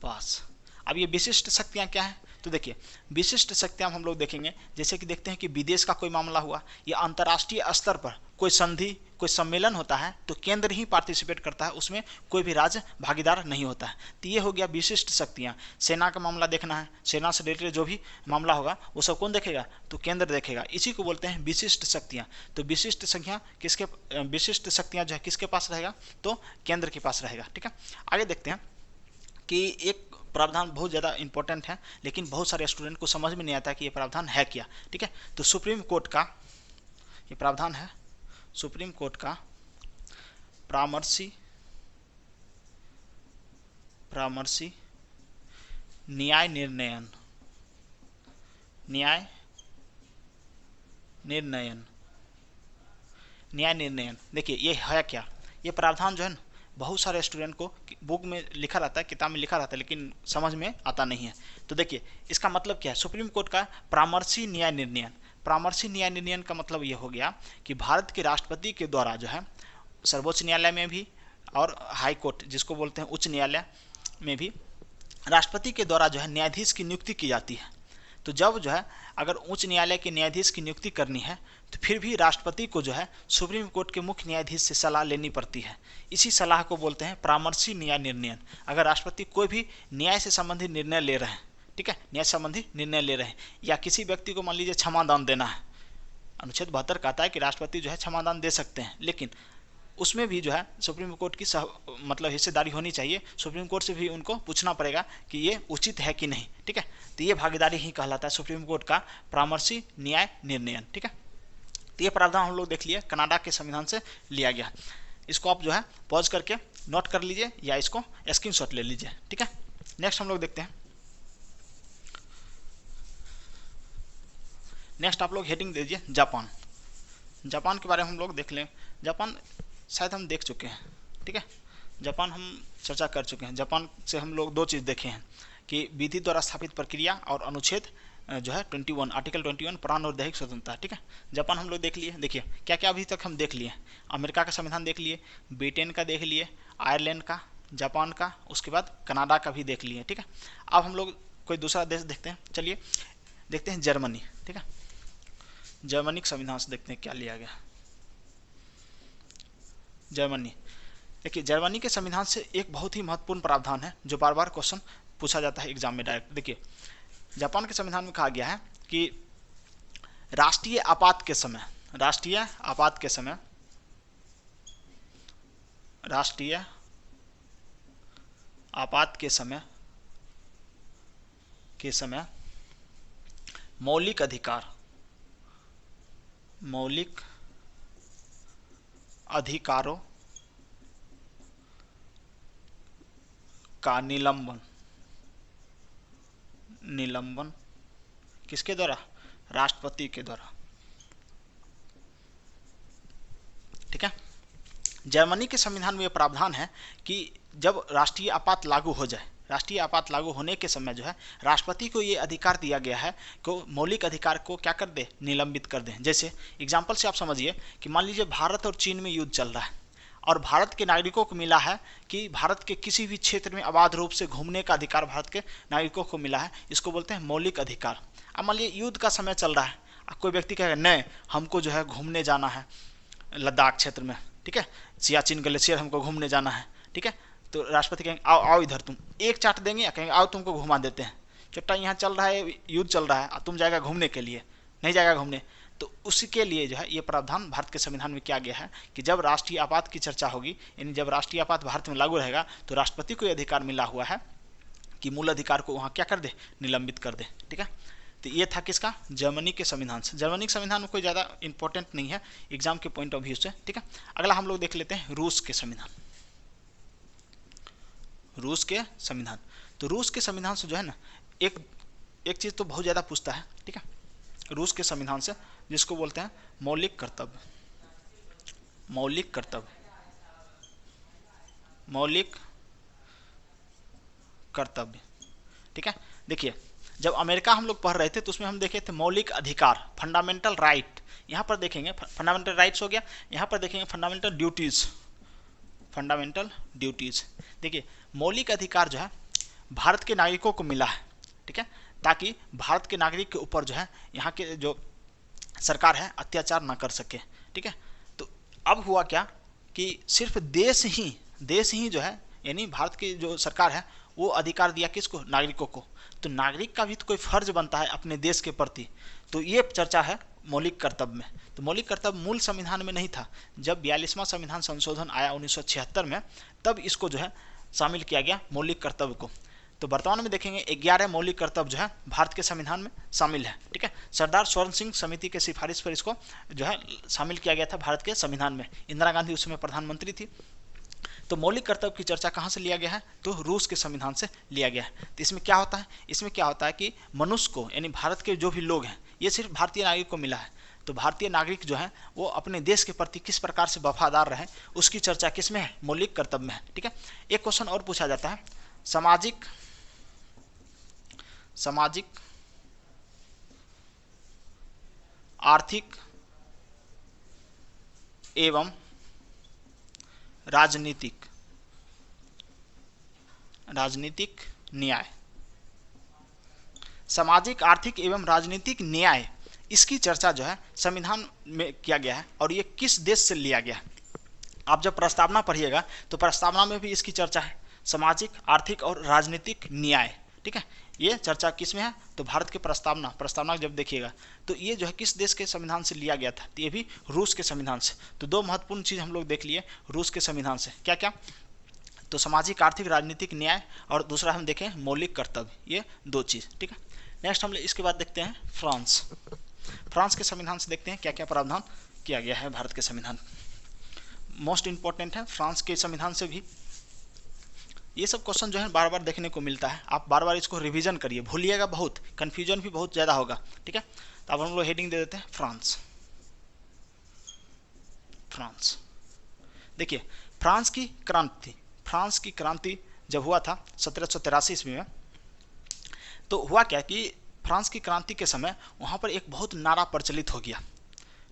पास। अब ये विशिष्ट शक्तियां क्या है, तो देखिए विशिष्ट शक्तियां हम लोग देखेंगे, जैसे कि देखते हैं कि विदेश का कोई मामला हुआ या अंतर्राष्ट्रीय स्तर पर कोई संधि, कोई सम्मेलन होता है, तो केंद्र ही पार्टिसिपेट करता है, उसमें कोई भी राज्य भागीदार नहीं होता है। तो ये हो गया विशिष्ट शक्तियां। सेना का मामला देखना है, सेना से रिलेटेड जो भी मामला होगा वो सब कौन देखेगा, तो केंद्र देखेगा। इसी को बोलते हैं विशिष्ट शक्तियां। तो विशिष्ट शक्तियां जो है किसके पास रहेगा, तो केंद्र के पास रहेगा। ठीक है, आगे देखते हैं कि एक प्रावधान बहुत ज़्यादा इंपॉर्टेंट है, लेकिन बहुत सारे स्टूडेंट को समझ में नहीं आता कि ये प्रावधान है क्या। ठीक है, तो सुप्रीम कोर्ट का ये प्रावधान है, सुप्रीम कोर्ट का परामर्शी न्याय निर्णयन। देखिए ये है क्या, ये प्रावधान जो है ना, बहुत सारे स्टूडेंट को बुक में लिखा रहता है, किताब में लिखा रहता है, लेकिन समझ में आता नहीं है। तो देखिए इसका मतलब क्या है, सुप्रीम कोर्ट का परामर्शी न्याय निर्णयन। परामर्शी न्याय निर्णयन का मतलब ये हो गया कि भारत के राष्ट्रपति के द्वारा जो है सर्वोच्च न्यायालय में भी और हाई कोर्ट जिसको बोलते हैं उच्च न्यायालय में भी राष्ट्रपति के द्वारा जो है न्यायाधीश की नियुक्ति की जाती है। तो जब जो है अगर उच्च न्यायालय के न्यायाधीश की नियुक्ति करनी है तो फिर भी राष्ट्रपति को जो है सुप्रीम कोर्ट के मुख्य न्यायाधीश से सलाह लेनी पड़ती है। इसी सलाह को बोलते हैं परामर्शी न्याय निर्णयन। अगर राष्ट्रपति कोई भी न्याय से संबंधित निर्णय ले रहे हैं, ठीक है, न्याय संबंधी निर्णय ले रहे हैं, या किसी व्यक्ति को मान लीजिए क्षमादान देना है, अनुच्छेद 72 कहता है कि राष्ट्रपति जो है क्षमादान दे सकते हैं, लेकिन उसमें भी जो है सुप्रीम कोर्ट की मतलब हिस्सेदारी होनी चाहिए। सुप्रीम कोर्ट से भी उनको पूछना पड़ेगा कि ये उचित है कि नहीं। ठीक है, तो ये भागीदारी ही कहलाता है सुप्रीम कोर्ट का परामर्शी न्याय निर्णयन। ठीक है, तो ये प्रावधान हम लोग देख लिए कनाडा के संविधान से लिया गया। इसको आप जो है पॉज करके नोट कर लीजिए या इसको स्क्रीनशॉट ले लीजिए। ठीक है, नेक्स्ट हम लोग देखते हैं। नेक्स्ट आप लोग हेडिंग दीजिए जापान। जापान के बारे में हम लोग देख लें। जापान शायद हम देख चुके हैं। ठीक है, जापान हम चर्चा कर चुके हैं। जापान से हम लोग 2 चीज़ देखे हैं कि विधि द्वारा स्थापित प्रक्रिया और अनुच्छेद जो है 21 आर्टिकल 21 प्राण और दैहिक स्वतंत्रता। ठीक है, जापान हम लोग देख लिए। देखिए क्या क्या अभी तक हम देख लिए। अमेरिका का संविधान देख लिए, ब्रिटेन का देख लिए, आयरलैंड का, जापान का, उसके बाद कनाडा का भी देख लिए। ठीक है, अब हम लोग कोई दूसरा देश देखते हैं। चलिए देखते हैं जर्मनी। ठीक है, जर्मनी के संविधान से देखते हैं क्या लिया गया। जर्मनी, देखिए जर्मनी के संविधान से एक बहुत ही महत्वपूर्ण प्रावधान है जो बार बार क्वेश्चन पूछा जाता है एग्जाम में डायरेक्ट। देखिए जापान के संविधान में कहा गया है कि राष्ट्रीय आपात के समय मौलिक अधिकारों का निलंबन, निलंबन किसके द्वारा? राष्ट्रपति के द्वारा। ठीक है। जर्मनी के संविधान में यह प्रावधान है कि जब राष्ट्रीय आपात लागू हो जाए, राष्ट्रीय आपात लागू होने के समय जो है राष्ट्रपति को ये अधिकार दिया गया है को मौलिक अधिकार को क्या कर दे? निलंबित कर दे। जैसे एग्जाम्पल से आप समझिए कि मान लीजिए भारत और चीन में युद्ध चल रहा है और भारत के नागरिकों को मिला है कि भारत के किसी भी क्षेत्र में अबाध रूप से घूमने का अधिकार भारत के नागरिकों को मिला है, इसको बोलते हैं मौलिक अधिकार। अब मान लीजिए युद्ध का समय चल रहा है, कोई व्यक्ति कहेगा नहीं हमको जो है घूमने जाना है लद्दाख क्षेत्र में, ठीक है, सियाचिन ग्लेशियर हमको घूमने जाना है, ठीक है, तो राष्ट्रपति कहेंगे आओ आओ इधर, तुम एक चाट देंगे या कहेंगे आओ तुमको घुमा देते हैं, चट्टा यहाँ चल रहा है युद्ध चल रहा है, तुम जाएगा घूमने के लिए, नहीं जाएगा घूमने। तो उसके लिए जो है ये प्रावधान भारत के संविधान में किया गया है कि जब राष्ट्रीय आपात की चर्चा होगी, यानी जब राष्ट्रीय आपात भारत में लागू रहेगा तो राष्ट्रपति को यह अधिकार मिला हुआ है कि मूल अधिकार को वहाँ क्या कर दे? निलंबित कर दे। ठीक है, तो ये था किसका? जर्मनी के संविधान से। जर्मनी के संविधान में कोई ज़्यादा इंपॉर्टेंट नहीं है एग्जाम के पॉइंट ऑफ व्यू से। ठीक है, अगला हम लोग देख लेते हैं रूस के संविधान। रूस के संविधान, तो रूस के संविधान से जो है ना एक चीज़ तो बहुत ज़्यादा पूछता है। ठीक है, रूस के संविधान से जिसको बोलते हैं मौलिक कर्तव्य, मौलिक कर्तव्य, मौलिक कर्तव्य। ठीक है, देखिए जब अमेरिका हम लोग पढ़ रहे थे तो उसमें हम देखे थे मौलिक अधिकार, फंडामेंटल राइट। यहाँ पर देखेंगे फंडामेंटल राइट्स हो गया, यहाँ पर देखेंगे फंडामेंटल ड्यूटीज, फंडामेंटल ड्यूटीज। देखिए मौलिक अधिकार जो है भारत के नागरिकों को मिला है, ठीक है, ताकि भारत के नागरिक के ऊपर जो है यहाँ के जो सरकार है अत्याचार ना कर सके। ठीक है, तो अब हुआ क्या कि सिर्फ देश ही जो है यानी भारत की जो सरकार है वो अधिकार दिया किसको? नागरिकों को। तो नागरिक का भी तो कोई फर्ज बनता है अपने देश के प्रति, तो ये चर्चा है मौलिक कर्तव्य में। तो मौलिक कर्तव्य मूल संविधान में नहीं था, जब 42वां संविधान संशोधन आया 1976 में तब इसको जो है शामिल किया गया मौलिक कर्तव्य को। तो वर्तमान में देखेंगे 11 मौलिक कर्तव्य जो है भारत के संविधान में शामिल है। ठीक है, सरदार स्वर्ण सिंह समिति के सिफारिश पर इसको जो है शामिल किया गया था भारत के संविधान में। इंदिरा गांधी उस समय प्रधानमंत्री थी। तो मौलिक कर्तव्य की चर्चा कहाँ से लिया गया है? तो रूस के संविधान से लिया गया है। तो इसमें क्या होता है? इसमें क्या होता है कि मनुष्य को यानी भारत के जो भी लोग हैं ये सिर्फ भारतीय नागरिक को मिला है। तो भारतीय नागरिक जो है वो अपने देश के प्रति किस प्रकार से वफादार रहे उसकी चर्चा किस में है? मौलिक कर्तव्य में है। ठीक है, एक क्वेश्चन और पूछा जाता है, सामाजिक आर्थिक एवं राजनीतिक न्याय, सामाजिक आर्थिक एवं राजनीतिक न्याय, इसकी चर्चा जो है संविधान में किया गया है और ये किस देश से लिया गया है? आप जब प्रस्तावना पढ़िएगा तो प्रस्तावना में भी इसकी चर्चा है, सामाजिक आर्थिक और राजनीतिक न्याय। ठीक है, ये चर्चा किस में है? तो भारत के प्रस्तावना जब देखिएगा तो ये जो है किस देश के संविधान से लिया गया था? तो ये भी रूस के संविधान से। तो दो महत्वपूर्ण चीज़ हम लोग देख लिए रूस के संविधान से, क्या क्या? तो सामाजिक आर्थिक राजनीतिक न्याय और दूसरा हम देखें मौलिक कर्तव्य, ये दो चीज़। ठीक है, नेक्स्ट हम इसके बाद देखते हैं फ्रांस के संविधान से देखते हैं क्या क्या प्रावधान किया गया है भारत के संविधान। मोस्ट इंपॉर्टेंट है फ्रांस के संविधान से भी ये सब क्वेश्चन जो है बार बार देखने को मिलता है, आप बार बार इसको रिवीजन करिए, भूलिएगा बहुत, कन्फ्यूजन भी बहुत ज़्यादा होगा। ठीक है, तो अब हम लोग हेडिंग दे देते हैं फ्रांस। देखिए फ्रांस की क्रांति जब हुआ था 1783 ईस्वी में, तो हुआ क्या कि फ्रांस की क्रांति के समय वहाँ पर एक बहुत नारा प्रचलित हो गया।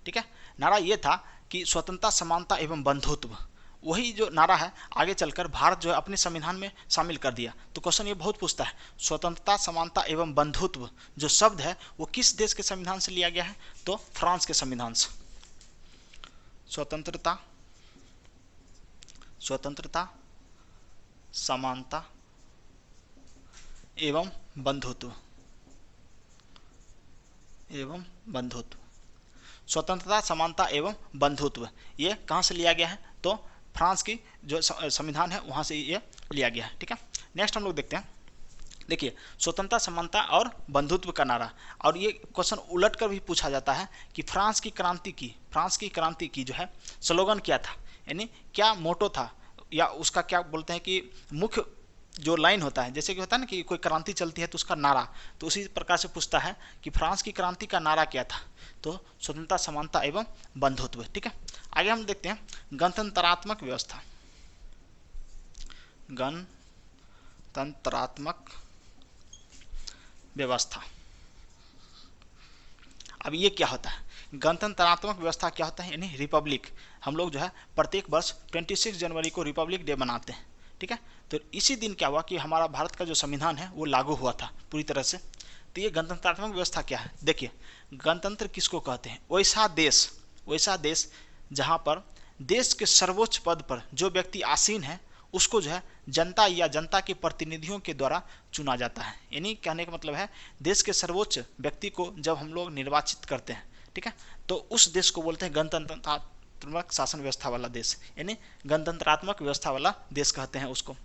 ठीक है, नारा ये था कि स्वतंत्रता, समानता एवं बंधुत्व। वही जो नारा है आगे चलकर भारत जो है अपने संविधान में शामिल कर दिया। तो क्वेश्चन ये बहुत पूछता है, स्वतंत्रता, समानता एवं बंधुत्व जो शब्द है वो किस देश के संविधान से लिया गया है? तो फ्रांस के संविधान से। स्वतंत्रता, समानता एवं बंधुत्व, स्वतंत्रता, समानता एवं बंधुत्व, ये कहाँ से लिया गया है? तो फ्रांस की जो संविधान है वहाँ से ये लिया गया है। ठीक है, नेक्स्ट हम लोग देखते हैं। देखिए स्वतंत्रता, समानता और बंधुत्व का नारा, और ये क्वेश्चन उलट कर भी पूछा जाता है कि फ्रांस की क्रांति की जो है स्लोगन क्या था, यानी क्या मोटो था या उसका क्या बोलते हैं कि मुख्य जो लाइन होता है, जैसे कि होता है ना कि कोई क्रांति चलती है तो उसका नारा, तो उसी प्रकार से पूछता है कि फ्रांस की क्रांति का नारा क्या था, तो स्वतंत्रता, समानता एवं बंधुत्व। ठीक है, आगे हम देखते हैं गणतंत्रात्मक व्यवस्था। गणतंत्रात्मक व्यवस्था, अब ये क्या होता है? गणतंत्रात्मक व्यवस्था क्या होता है? यानी रिपब्लिक। हम लोग जो है प्रत्येक वर्ष 26 जनवरी को रिपब्लिक डे मनाते हैं। ठीक है, तो इसी दिन क्या हुआ कि हमारा भारत का जो संविधान है वो लागू हुआ था पूरी तरह से। तो ये गणतंत्रात्मक व्यवस्था क्या है? देखिए, गणतंत्र किसको कहते हैं? वैसा देश जहाँ पर देश के सर्वोच्च पद पर जो व्यक्ति आसीन है उसको जो है जनता या जनता के प्रतिनिधियों के द्वारा चुना जाता है। यानी कहने का मतलब है देश के सर्वोच्च व्यक्ति को जब हम लोग निर्वाचित करते हैं, ठीक है, तो उस देश को बोलते हैं गणतंत्रात्मक शासन व्यवस्था वाला देश, यानी गणतंत्रात्मक व्यवस्था वाला देश कहते हैं उसको।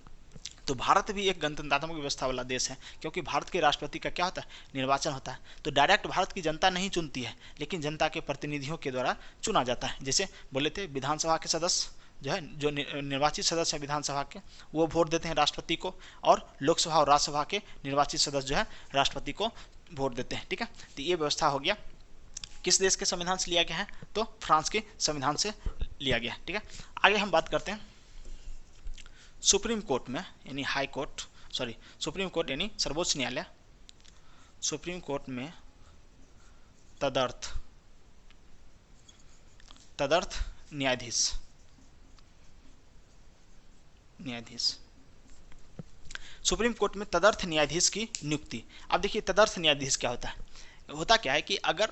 तो भारत भी एक गणतंत्रात्मक व्यवस्था वाला देश है, क्योंकि भारत के राष्ट्रपति का क्या होता है? निर्वाचन होता है। तो डायरेक्ट भारत की जनता नहीं चुनती है, लेकिन जनता के प्रतिनिधियों के द्वारा चुना जाता है। जैसे बोले थे विधानसभा के सदस्य जो है, जो निर्वाचित सदस्य हैं विधानसभा के, वो वोट देते हैं राष्ट्रपति को, और लोकसभा और राज्यसभा के निर्वाचित सदस्य जो है राष्ट्रपति को वोट देते हैं। ठीक है, तो ये व्यवस्था हो गया। किस देश के संविधान से लिया गया है? तो फ्रांस के संविधान से लिया गया। ठीक है, आगे हम बात करते हैं सुप्रीम कोर्ट में, यानी high court, sorry supreme court यानी सर्वोच्च न्यायालय। सुप्रीम कोर्ट में तदर्थ न्यायाधीश सुप्रीम कोर्ट में तदर्थ न्यायाधीश की नियुक्ति। अब देखिए तदर्थ न्यायाधीश क्या होता है? होता क्या है कि अगर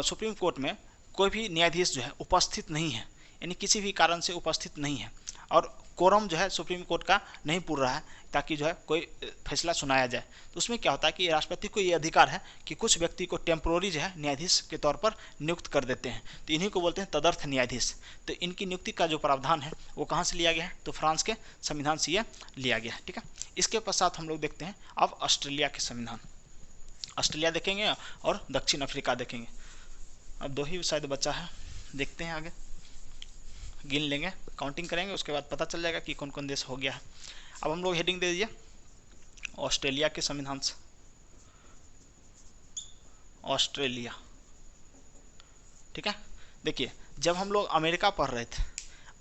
सुप्रीम कोर्ट में कोई भी न्यायाधीश जो है उपस्थित नहीं है, यानी किसी भी कारण से उपस्थित नहीं है, और कोरम जो है सुप्रीम कोर्ट का नहीं पूर रहा है ताकि जो है कोई फैसला सुनाया जाए, तो उसमें क्या होता है कि राष्ट्रपति को ये अधिकार है कि कुछ व्यक्ति को टेम्पोररी जो है न्यायाधीश के तौर पर नियुक्त कर देते हैं। तो इन्हीं को बोलते हैं तदर्थ न्यायाधीश। तो इनकी नियुक्ति का जो प्रावधान है वो कहाँ से लिया गया है? तो फ्रांस के संविधान से ये लिया गया है। ठीक है, इसके पश्चात हम लोग देखते हैं अब ऑस्ट्रेलिया के संविधान। ऑस्ट्रेलिया देखेंगे और दक्षिण अफ्रीका देखेंगे। अब 2 ही शायद बचा है, देखते हैं आगे, गिन लेंगे, काउंटिंग करेंगे, उसके बाद पता चल जाएगा कि कौन कौन देश हो गया है। अब हम लोग हेडिंग दे दीजिए ऑस्ट्रेलिया के संविधान से। ऑस्ट्रेलिया, ठीक है, देखिए जब हम लोग अमेरिका पढ़ रहे थे,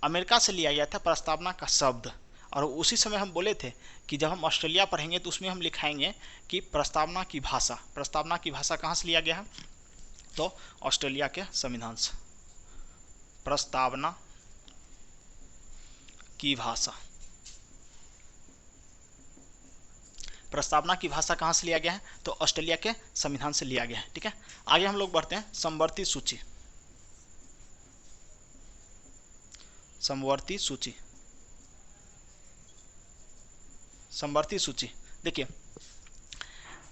अमेरिका से लिया गया था प्रस्तावना का शब्द, और उसी समय हम बोले थे कि जब हम ऑस्ट्रेलिया पढ़ेंगे तो उसमें हम लिखाएंगे कि प्रस्तावना की भाषा। प्रस्तावना की भाषा कहाँ से लिया गया है? तो ऑस्ट्रेलिया के संविधान से। प्रस्तावना की भाषा, प्रस्तावना की भाषा कहाँ से लिया गया है? तो ऑस्ट्रेलिया के संविधान से लिया गया है। ठीक है, आगे हम लोग बढ़ते हैं समवर्ती सूची। समवर्ती सूची, समवर्ती सूची, देखिए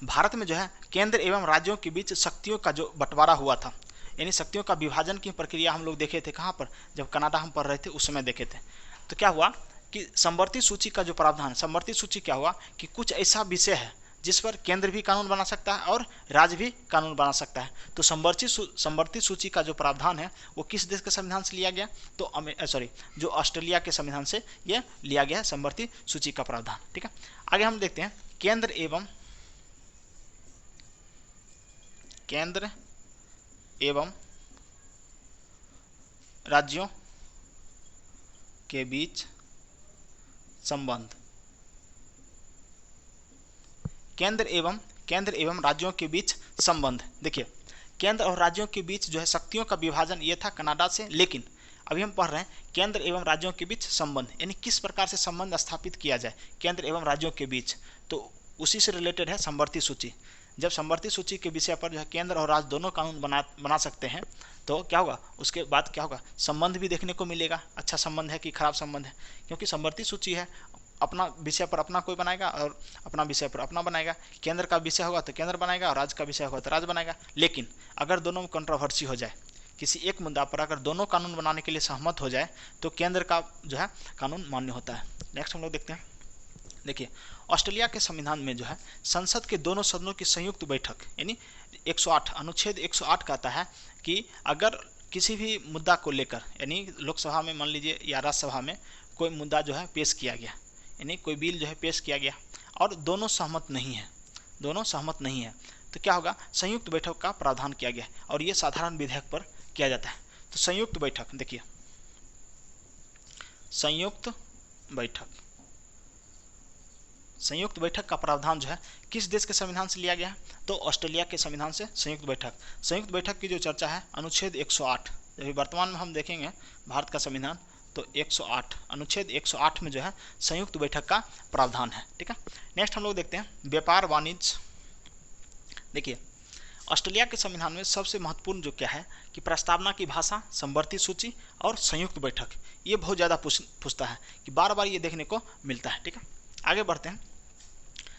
भारत में जो है केंद्र एवं राज्यों के बीच शक्तियों का जो बंटवारा हुआ था, यानी शक्तियों का विभाजन की प्रक्रिया हम लोग देखे थे। कहाँ पर? जब कनाडा हम पढ़ रहे थे उस समय देखे थे। तो क्या हुआ कि समवर्ती सूची का जो प्रावधान, समवर्ती सूची क्या हुआ कि कुछ ऐसा विषय है जिस पर केंद्र भी कानून बना सकता है और राज्य भी कानून बना सकता है। तो समवर्ती सूची का जो प्रावधान है वो किस देश के संविधान से लिया गया? तो जो ऑस्ट्रेलिया के संविधान से यह लिया गया है समवर्ती सूची का प्रावधान। ठीक है, आगे हम देखते हैं केंद्र एवं राज्यों के बीच संबंध। केंद्र एवं राज्यों के बीच संबंध, देखिए केंद्र और राज्यों के बीच जो है शक्तियों का विभाजन ये था कनाडा से, लेकिन अभी हम पढ़ रहे हैं केंद्र एवं राज्यों के बीच संबंध, यानी किस प्रकार से संबंध स्थापित किया जाए केंद्र एवं राज्यों के बीच। तो उसी से रिलेटेड है समवर्ती सूची। जब समवर्ती सूची के विषय पर जो है केंद्र और राज्य दोनों कानून बना सकते हैं तो क्या होगा? उसके बाद क्या होगा? संबंध भी देखने को मिलेगा, अच्छा संबंध है कि खराब संबंध है, क्योंकि समवर्ती सूची है, अपना विषय पर अपना कोई बनाएगा और अपना विषय पर अपना बनाएगा। केंद्र का विषय होगा तो केंद्र बनाएगा और राज्य का विषय होगा तो राज्य बनाएगा। लेकिन अगर दोनों में कंट्रोवर्सी हो जाए, किसी एक मुद्दा पर अगर दोनों कानून बनाने के लिए सहमत हो जाए तो केंद्र का जो है कानून मान्य होता है। नेक्स्ट हम लोग देखते हैं, देखिए ऑस्ट्रेलिया के संविधान में जो है संसद के दोनों सदनों की संयुक्त बैठक, यानी 108 अनुच्छेद 108 कहता है कि अगर किसी भी मुद्दा को लेकर, यानी लोकसभा में मान लीजिए या राज्यसभा में कोई मुद्दा जो है पेश किया गया, यानी कोई बिल जो है पेश किया गया और दोनों सहमत नहीं है, दोनों सहमत नहीं है, तो क्या होगा, संयुक्त बैठक का प्रावधान किया गया है और ये साधारण विधेयक पर किया जाता है। तो संयुक्त बैठक, देखिए संयुक्त बैठक, संयुक्त बैठक का प्रावधान जो है किस देश के संविधान से लिया गया है, तो ऑस्ट्रेलिया के संविधान से संयुक्त बैठक। संयुक्त बैठक की जो चर्चा है अनुच्छेद 108, जब वर्तमान में हम देखेंगे भारत का संविधान तो 108 अनुच्छेद 108 में जो है संयुक्त बैठक का प्रावधान है। ठीक है, नेक्स्ट हम लोग देखते हैं व्यापार वाणिज्य। देखिए ऑस्ट्रेलिया के संविधान में सबसे महत्वपूर्ण जो क्या है कि प्रस्तावना की भाषा, समवर्ती सूची और संयुक्त बैठक, ये बहुत ज़्यादा पूछता है कि बार बार ये देखने को मिलता है। ठीक है, आगे बढ़ते हैं।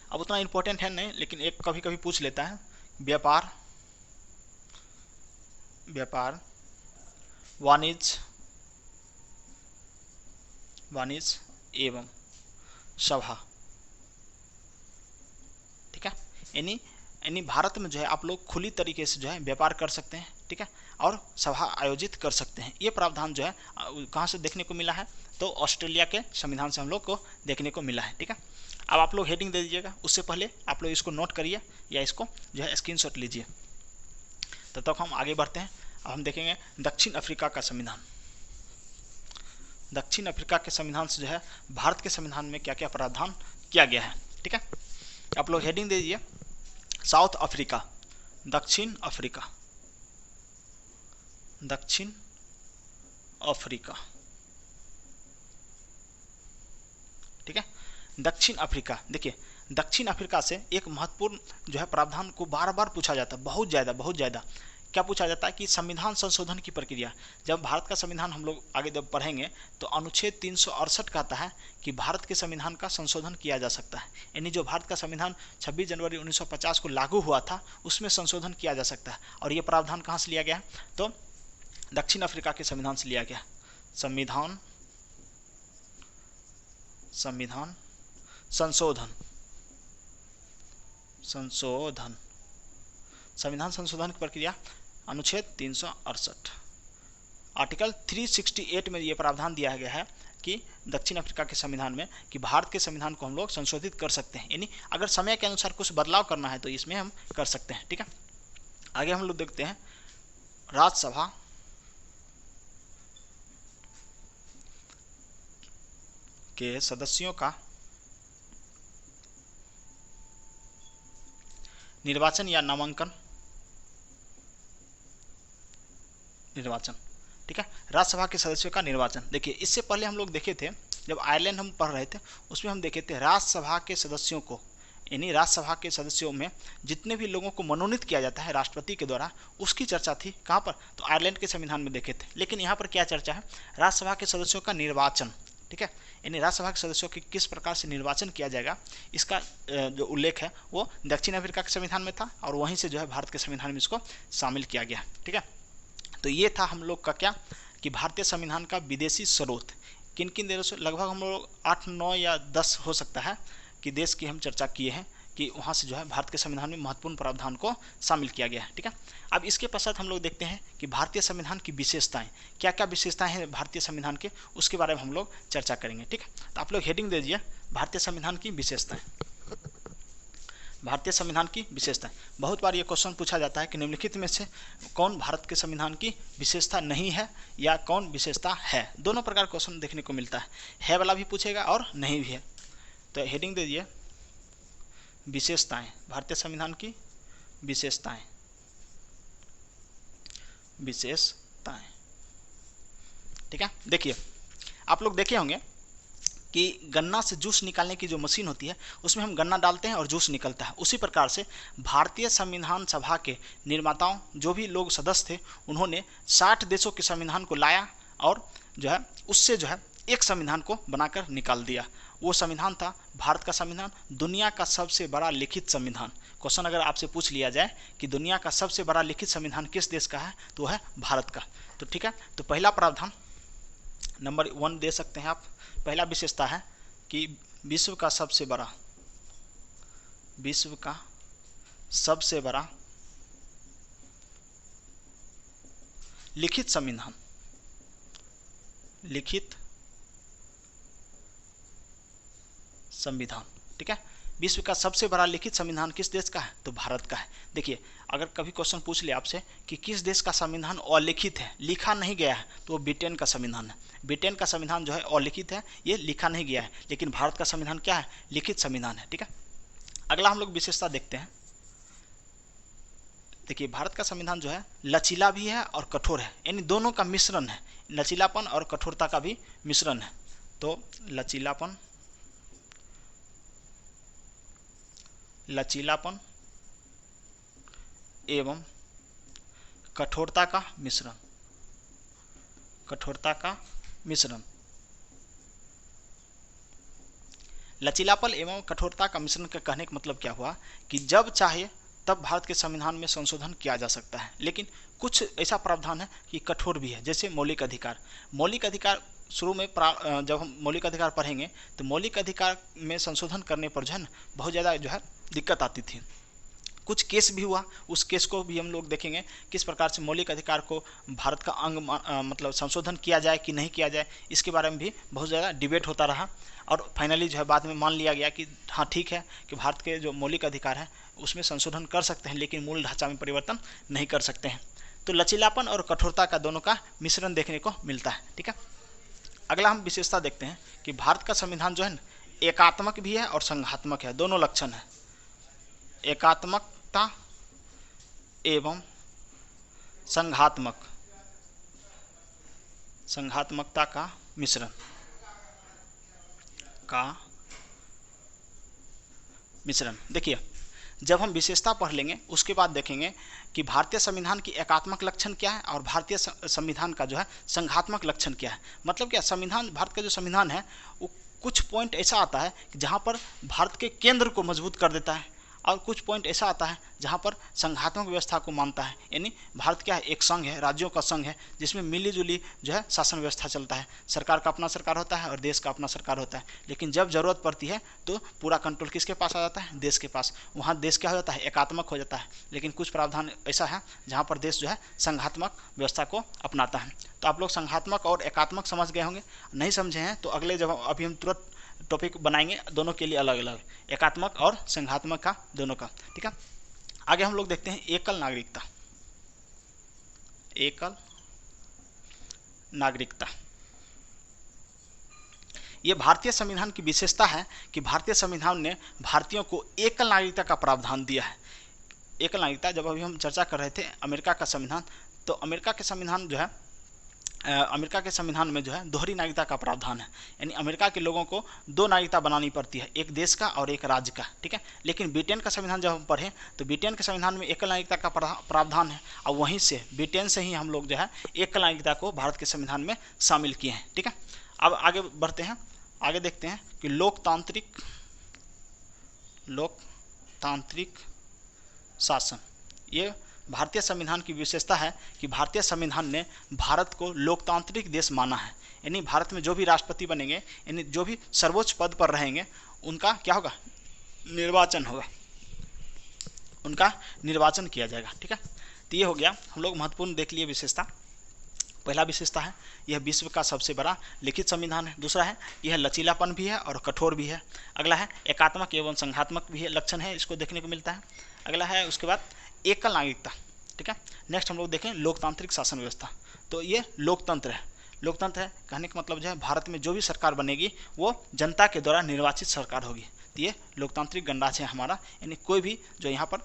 अब उतना इम्पोर्टेंट है नहीं, लेकिन एक कभी कभी पूछ लेता है, व्यापार व्यापार वाणिज्य वाणिज्य एवं सभा। ठीक है, यानी भारत में जो है आप लोग खुली तरीके से जो है व्यापार कर सकते हैं। ठीक है, और सभा आयोजित कर सकते हैं। ये प्रावधान जो है कहाँ से देखने को मिला है, तो ऑस्ट्रेलिया के संविधान से हम लोग को देखने को मिला है। ठीक है, अब आप लोग हेडिंग दे दीजिएगा, उससे पहले आप लोग इसको नोट करिए या इसको जो है स्क्रीनशॉट लीजिए। तब तक हम आगे बढ़ते हैं। अब हम देखेंगे दक्षिण अफ्रीका का संविधान। दक्षिण अफ्रीका के संविधान से जो है भारत के संविधान में क्या क्या प्रावधान किया गया है। ठीक है, आप लोग हेडिंग दे दीजिए साउथ अफ्रीका, दक्षिण अफ्रीका, दक्षिण अफ्रीका। ठीक है, दक्षिण अफ्रीका, देखिए दक्षिण अफ्रीका से एक महत्वपूर्ण जो है प्रावधान को बार बार पूछा जाता है, बहुत ज़्यादा। क्या पूछा जाता है कि संविधान संशोधन की प्रक्रिया। जब भारत का संविधान हम लोग आगे जब पढ़ेंगे तो अनुच्छेद 368 कहता है कि भारत के संविधान का संशोधन किया जा सकता है, यानी जो भारत का संविधान 26 जनवरी 1950 को लागू हुआ था उसमें संशोधन किया जा सकता है। और ये प्रावधान कहाँ से लिया गया, तो दक्षिण अफ्रीका के संविधान से लिया गया। संविधान संशोधन संविधान संशोधन की प्रक्रिया अनुच्छेद 368 आर्टिकल 368 में ये प्रावधान दिया गया है कि दक्षिण अफ्रीका के संविधान में कि भारत के संविधान को हम लोग संशोधित कर सकते हैं, यानी अगर समय के अनुसार कुछ बदलाव करना है तो इसमें हम कर सकते हैं। ठीक है, आगे हम लोग देखते हैं राज्यसभा के सदस्यों का निर्वाचन या नामांकन, निर्वाचन। ठीक है, राज्यसभा के सदस्यों का निर्वाचन। देखिए इससे पहले हम लोग देखे थे, जब आयरलैंड हम पढ़ रहे थे उसमें हम देखे थे राज्यसभा के सदस्यों को, यानी राज्यसभा के सदस्यों में जितने भी लोगों को मनोनीत किया जाता है राष्ट्रपति के द्वारा, उसकी चर्चा थी कहाँ पर, तो आयरलैंड के संविधान में देखे थे। लेकिन यहाँ पर क्या चर्चा है, राज्यसभा के सदस्यों का निर्वाचन। ठीक है, यानी राज्यसभा के सदस्यों की किस प्रकार से निर्वाचन किया जाएगा, इसका जो उल्लेख है वो दक्षिण अफ्रीका के संविधान में था और वहीं से जो है भारत के संविधान में इसको शामिल किया गया। ठीक है, तो ये था हम लोग का क्या कि भारतीय संविधान का विदेशी स्रोत किन किन देशों से, लगभग हम लोग 8, 9 या 10 हो सकता है कि देश की हम चर्चा किए हैं कि वहाँ से जो है भारत के संविधान में महत्वपूर्ण प्रावधान को शामिल किया गया है। ठीक है, अब इसके पश्चात हम लोग देखते हैं कि भारतीय संविधान की विशेषताएं, क्या क्या विशेषताएं हैं भारतीय संविधान के, उसके बारे में हम लोग चर्चा करेंगे। ठीक है, तो आप लोग हेडिंग दे दीजिए भारतीय संविधान की विशेषताएं। भारतीय संविधान की विशेषताएं, बहुत बार ये क्वेश्चन पूछा जाता है कि निम्नलिखित में से कौन भारत के संविधान की विशेषता नहीं है या कौन विशेषता है। दोनों प्रकार क्वेश्चन देखने को मिलता है वाला भी पूछेगा और नहीं भी है। तो हेडिंग दे दीजिए विशेषताएं, भारतीय संविधान की विशेषताएं। ठीक है, देखिए आप लोग देखे होंगे कि गन्ना से जूस निकालने की जो मशीन होती है उसमें हम गन्ना डालते हैं और जूस निकलता है। उसी प्रकार से भारतीय संविधान सभा के निर्माताओं, जो भी लोग सदस्य थे, उन्होंने 60 देशों के संविधान को लाया और जो है उससे जो है एक संविधान को बनाकर निकाल दिया। वो संविधान था भारत का संविधान, दुनिया का सबसे बड़ा लिखित संविधान। क्वेश्चन अगर आपसे पूछ लिया जाए कि दुनिया का सबसे बड़ा लिखित संविधान किस देश का है, तो वह है भारत का। तो ठीक है, तो पहला प्रावधान नंबर 1 दे सकते हैं आप। पहला विशेषता है कि विश्व का सबसे बड़ा लिखित संविधान, लिखित संविधान। ठीक है, विश्व का सबसे बड़ा लिखित संविधान किस देश का है? तो भारत का है। देखिए, अगर कभी क्वेश्चन पूछ ले आपसे कि किस देश का संविधान अलिखित है, लिखा नहीं गया है, तो वो ब्रिटेन का संविधान है। ब्रिटेन का संविधान जो है अलिखित है, ये लिखा नहीं गया है, लेकिन भारत का संविधान क्या है? लिखित संविधान है। ठीक है, अगला हम लोग विशेषता देखते हैं। देखिए, भारत का संविधान जो है लचीला भी है और कठोर है, यानी दोनों का मिश्रण है, लचीलापन और कठोरता का भी मिश्रण है। तो लचीलापन एवं कठोरता का मिश्रण, लचीलापन एवं कठोरता का मिश्रण का कहने का मतलब क्या हुआ कि जब चाहे तब भारत के संविधान में संशोधन किया जा सकता है, लेकिन कुछ ऐसा प्रावधान है कि कठोर भी है, जैसे मौलिक अधिकार। मौलिक अधिकार शुरू में जब हम मौलिक अधिकार पढ़ेंगे तो मौलिक अधिकार में संशोधन करने पर जो है ना बहुत ज़्यादा जो है दिक्कत आती थी। कुछ केस भी हुआ, उस केस को भी हम लोग देखेंगे किस प्रकार से मौलिक अधिकार को भारत का अंग मतलब संशोधन किया जाए कि नहीं किया जाए, इसके बारे में भी बहुत ज़्यादा डिबेट होता रहा। और फाइनली जो है बाद में मान लिया गया कि हाँ ठीक है कि भारत के जो मौलिक अधिकार हैं उसमें संशोधन कर सकते हैं, लेकिन मूल ढांचा में परिवर्तन नहीं कर सकते हैं। तो लचीलापन और कठोरता का दोनों का मिश्रण देखने को मिलता है। ठीक है, अगला हम विशेषता देखते हैं कि भारत का संविधान जो है ना एकात्मक भी है और संघात्मक है, दोनों लक्षण है। एकात्मकता एवं संघात्मकता का मिश्रण देखिए, जब हम विशेषता पढ़ लेंगे उसके बाद देखेंगे कि भारतीय संविधान की एकात्मक लक्षण क्या है और भारतीय संविधान का जो है संघात्मक लक्षण क्या है। मतलब क्या, संविधान, भारत का जो संविधान है वो कुछ पॉइंट ऐसा आता है जहाँ पर भारत के केंद्र को मजबूत कर देता है, और कुछ पॉइंट ऐसा आता है जहाँ पर संघात्मक व्यवस्था को मानता है। यानी भारत क्या है, एक संघ है, राज्यों का संघ है, जिसमें मिली जुली जो है शासन व्यवस्था चलता है। सरकार का अपना सरकार होता है और देश का अपना सरकार होता है, लेकिन जब जरूरत पड़ती है तो पूरा कंट्रोल किसके पास आ जाता है? देश के पास। वहाँ देश क्या हो जाता है? एकात्मक हो जाता है। लेकिन कुछ प्रावधान ऐसा है जहाँ पर देश जो है संघात्मक व्यवस्था को अपनाता है। तो आप लोग संघात्मक और एकात्मक समझ गए होंगे। नहीं समझे हैं तो अगले जब अभी हम तुरंत टॉपिक बनाएंगे दोनों के लिए अलग अलग, एकात्मक और संघात्मक का, दोनों का। ठीक है, आगे हम लोग देखते हैं एकल नागरिकता। ये भारतीय संविधान की विशेषता है कि भारतीय संविधान ने भारतीयों को एकल नागरिकता का प्रावधान दिया है। एकल नागरिकता, जब अभी हम चर्चा कर रहे थे अमेरिका का संविधान, तो अमेरिका के संविधान जो है अमेरिका के संविधान में जो है दोहरी नागरिकता का प्रावधान है, यानी अमेरिका के लोगों को दो नागरिकता बनानी पड़ती है, एक देश का और एक राज्य का। ठीक है, लेकिन ब्रिटेन का संविधान जब हम पढ़ें तो ब्रिटेन के संविधान में एकल नागरिकता का प्रावधान है, और वहीं से ब्रिटेन से ही हम लोग जो है एकल नागरिकता को भारत के संविधान में शामिल किए हैं। ठीक है, अब आगे बढ़ते हैं, आगे देखते हैं कि लोकतांत्रिक शासन। ये भारतीय संविधान की विशेषता है कि भारतीय संविधान ने भारत को लोकतांत्रिक देश माना है। यानी भारत में जो भी राष्ट्रपति बनेंगे, यानी जो भी सर्वोच्च पद पर रहेंगे, उनका क्या होगा? निर्वाचन होगा, उनका निर्वाचन किया जाएगा। ठीक है, तो ये हो गया, हम लोग महत्वपूर्ण देख लिए विशेषता। पहला विशेषता है यह विश्व का सबसे बड़ा लिखित संविधान है। दूसरा है यह लचीलापन भी है और कठोर भी है। अगला है एकात्मक एवं संघात्मक भी लक्षण है, इसको देखने को मिलता है। अगला है उसके बाद एकल नागरिकता। ठीक है, नेक्स्ट हम लोग देखें लोकतांत्रिक शासन व्यवस्था। तो ये लोकतंत्र है। लोकतंत्र है कहने का मतलब जो है भारत में जो भी सरकार बनेगी वो जनता के द्वारा निर्वाचित सरकार होगी। तो ये लोकतांत्रिक गणराज्य है हमारा, यानी कोई भी जो यहाँ पर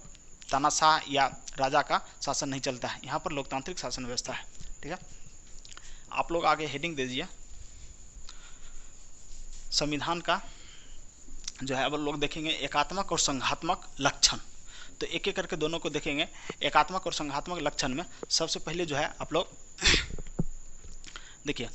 तानाशाह या राजा का शासन नहीं चलता है, यहाँ पर लोकतांत्रिक शासन व्यवस्था है। ठीक है, आप लोग आगे हेडिंग दे दीजिए संविधान का जो है। अब लोग देखेंगे एकात्मक और संघात्मक लक्षण, तो एक एक करके दोनों को देखेंगे। एकात्मक और संघात्मक लक्षण में सबसे पहले जो है आप लोग देखिए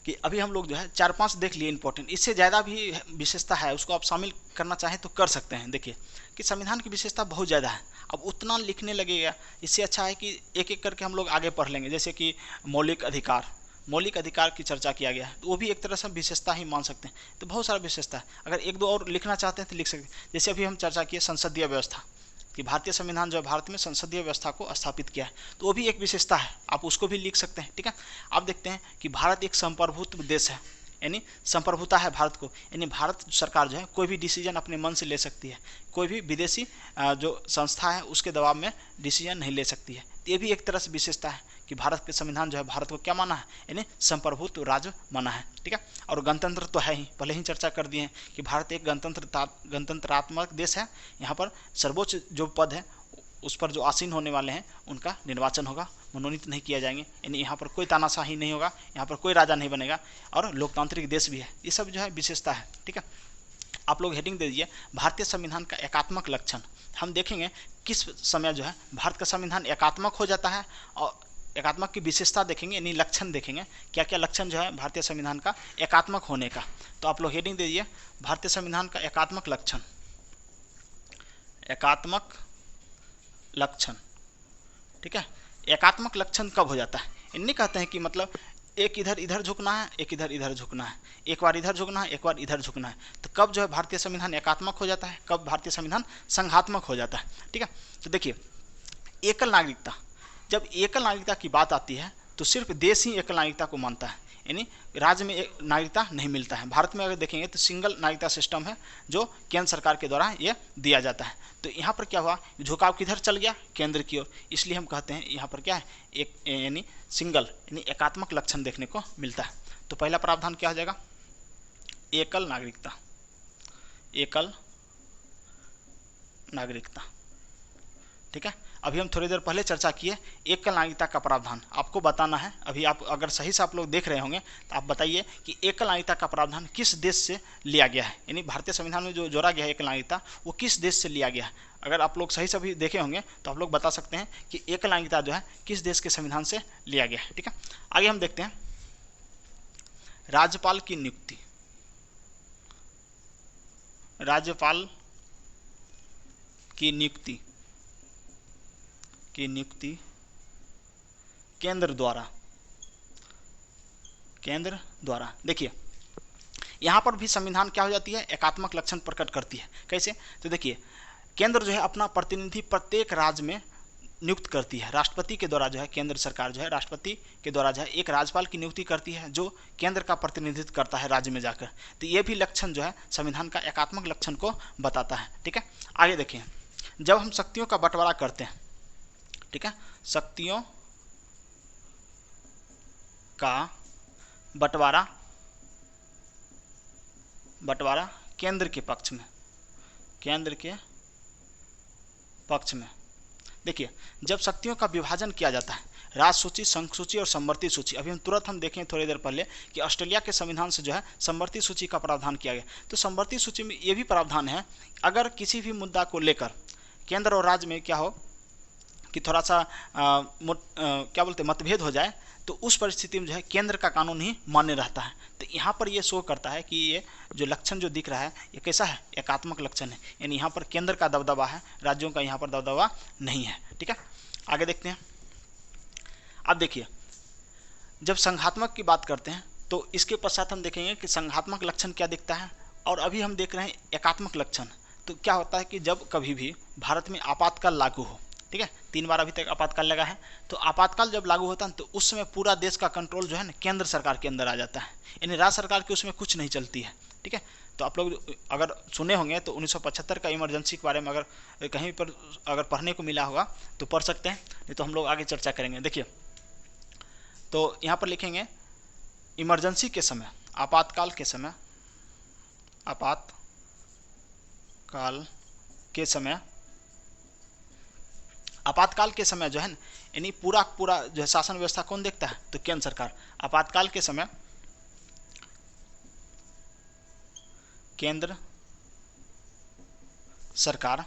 कि अभी हम लोग जो है 4-5 देख लिए इंपॉर्टेंट, इससे ज़्यादा भी विशेषता है, उसको आप शामिल करना चाहें तो कर सकते हैं। देखिए कि संविधान की विशेषता बहुत ज़्यादा है, अब उतना लिखने लगेगा, इससे अच्छा है कि एक एक करके हम लोग आगे पढ़ लेंगे। जैसे कि मौलिक अधिकार की चर्चा किया गया है, तो वो भी एक तरह से विशेषता ही मान सकते हैं। तो बहुत सारा विशेषता है, अगर एक दो और लिखना चाहते हैं तो लिख सकते हैं। जैसे अभी हम चर्चा किए संसदीय व्यवस्था, कि भारतीय संविधान जो भारत में संसदीय व्यवस्था को स्थापित किया है, तो वो भी एक विशेषता है, आप उसको भी लिख सकते हैं। ठीक है, आप देखते हैं कि भारत एक संप्रभुत्व देश है, यानी संप्रभुता है भारत को, यानी भारत सरकार जो है कोई भी डिसीजन अपने मन से ले सकती है, कोई भी विदेशी जो संस्था है उसके दबाव में डिसीजन नहीं ले सकती है। तो ये भी एक तरह से विशेषता है कि भारत के संविधान जो है भारत को क्या माना है, यानी संप्रभुत्व राज्य माना है। ठीक है, और गणतंत्र तो है ही, पहले ही चर्चा कर दिए हैं कि भारत एक गणतंत्रात्मक देश है। यहाँ पर सर्वोच्च जो पद है उस पर जो आसीन होने वाले हैं उनका निर्वाचन होगा, मनोनीत नहीं किया जाएंगे, यानी यहाँ पर कोई तानाशाही नहीं होगा, यहाँ पर कोई राजा नहीं बनेगा, और लोकतांत्रिक देश भी है। ये सब जो है विशेषता है। ठीक है, आप लोग हेडिंग दे दीजिए भारतीय संविधान का एकात्मक लक्षण। हम देखेंगे किस समय जो है भारत का संविधान एकात्मक हो जाता है, और एकात्मक की विशेषता देखेंगे, यानी लक्षण देखेंगे क्या क्या लक्षण जो है भारतीय संविधान का एकात्मक होने का। तो आप लोग हेडिंग दे दीजिए भारतीय संविधान का एकात्मक लक्षण। एकात्मक लक्षण, ठीक है। एकात्मक लक्षण कब हो जाता है? इन्हें कहते हैं कि मतलब एक इधर इधर झुकना है, एक इधर इधर झुकना है, एक बार इधर झुकना है, एक बार इधर झुकना है। तो कब जो है भारतीय संविधान एकात्मक हो जाता है, कब भारतीय संविधान संघात्मक हो जाता है। ठीक है, तो देखिए एकल नागरिकता, जब एकल नागरिकता की बात आती है तो सिर्फ देश ही एकल नागरिकता को मानता है, यानी राज्य में एक नागरिकता नहीं मिलता है। भारत में अगर देखेंगे तो सिंगल नागरिकता सिस्टम है जो केंद्र सरकार के द्वारा ये दिया जाता है। तो यहाँ पर क्या हुआ, झुकाव किधर चल गया, केंद्र की ओर, इसलिए हम कहते हैं यहाँ पर क्या है, एक यानी सिंगल यानी एकात्मक लक्षण देखने को मिलता है। तो पहला प्रावधान क्या हो जाएगा, एकल नागरिकता। एकल नागरिकता, ठीक है। अभी हम थोड़ी देर पहले चर्चा किए एकल नागरिकता का प्रावधान, आपको बताना है। अभी आप अगर सही से आप लोग देख रहे होंगे तो आप बताइए कि एकल नागरिकता का प्रावधान किस देश से लिया गया है, यानी भारतीय संविधान में जो जोड़ा गया है एकल नागरिकता वो किस देश से लिया गया है। अगर आप लोग सही से भी देखे होंगे तो आप लोग बता सकते हैं कि एकल नागरिकता जो है किस देश के संविधान से लिया गया है। ठीक है, आगे हम देखते हैं राज्यपाल की नियुक्ति। राज्यपाल की नियुक्ति केंद्र द्वारा। देखिए यहाँ पर भी संविधान क्या हो जाती है, एकात्मक लक्षण प्रकट करती है। कैसे, तो देखिए केंद्र जो है अपना प्रतिनिधि प्रत्येक राज्य में नियुक्त करती है। राष्ट्रपति के द्वारा जो है केंद्र सरकार जो है राष्ट्रपति के द्वारा जो है एक राज्यपाल की नियुक्ति करती है जो केंद्र का प्रतिनिधित्व करता है राज्य में जाकर। तो ये भी लक्षण जो है संविधान का एकात्मक लक्षण को बताता है। ठीक है, आगे देखिए जब हम शक्तियों का बंटवारा करते हैं, ठीक है, शक्तियों का बंटवारा केंद्र के पक्ष में, देखिए जब शक्तियों का विभाजन किया जाता है, राज सूची, संघ सूची और समवर्ती सूची। अभी हम तुरंत देखें थोड़ी देर पहले कि ऑस्ट्रेलिया के संविधान से जो है समवर्ती सूची का प्रावधान किया गया। तो समवर्ती सूची में ये भी प्रावधान है, अगर किसी भी मुद्दा को लेकर केंद्र और राज्य में क्या हो कि थोड़ा सा क्या बोलते मतभेद हो जाए, तो उस परिस्थिति में जो है केंद्र का कानून ही मान्य रहता है। तो यहाँ पर ये शो करता है कि ये जो लक्षण जो दिख रहा है ये कैसा है, एकात्मक लक्षण है, यानी यहाँ पर केंद्र का दबदबा है, राज्यों का यहाँ पर दबदबा नहीं है। ठीक है, आगे देखते हैं। अब देखिए जब संघात्मक की बात करते हैं तो इसके पश्चात हम देखेंगे कि संघात्मक लक्षण क्या दिखता है, और अभी हम देख रहे हैं एकात्मक लक्षण। तो क्या होता है कि जब कभी भी भारत में आपातकाल लागू हो, ठीक है, 3 बार अभी तक आपातकाल लगा है, तो आपातकाल जब लागू होता है तो उस समय पूरा देश का कंट्रोल जो है ना केंद्र सरकार के अंदर आ जाता है, यानी राज्य सरकार की उसमें कुछ नहीं चलती है। ठीक है, तो आप लोग अगर सुने होंगे तो 1975 का इमरजेंसी के बारे में अगर कहीं पर अगर पढ़ने को मिला होगा तो पढ़ सकते हैं, नहीं तो हम लोग आगे चर्चा करेंगे। देखिए तो यहाँ पर लिखेंगे इमरजेंसी के समय, आपातकाल के समय जो है यानी पूरा जो है शासन व्यवस्था कौन देखता है, तो केंद्र सरकार। आपातकाल के समय केंद्र सरकार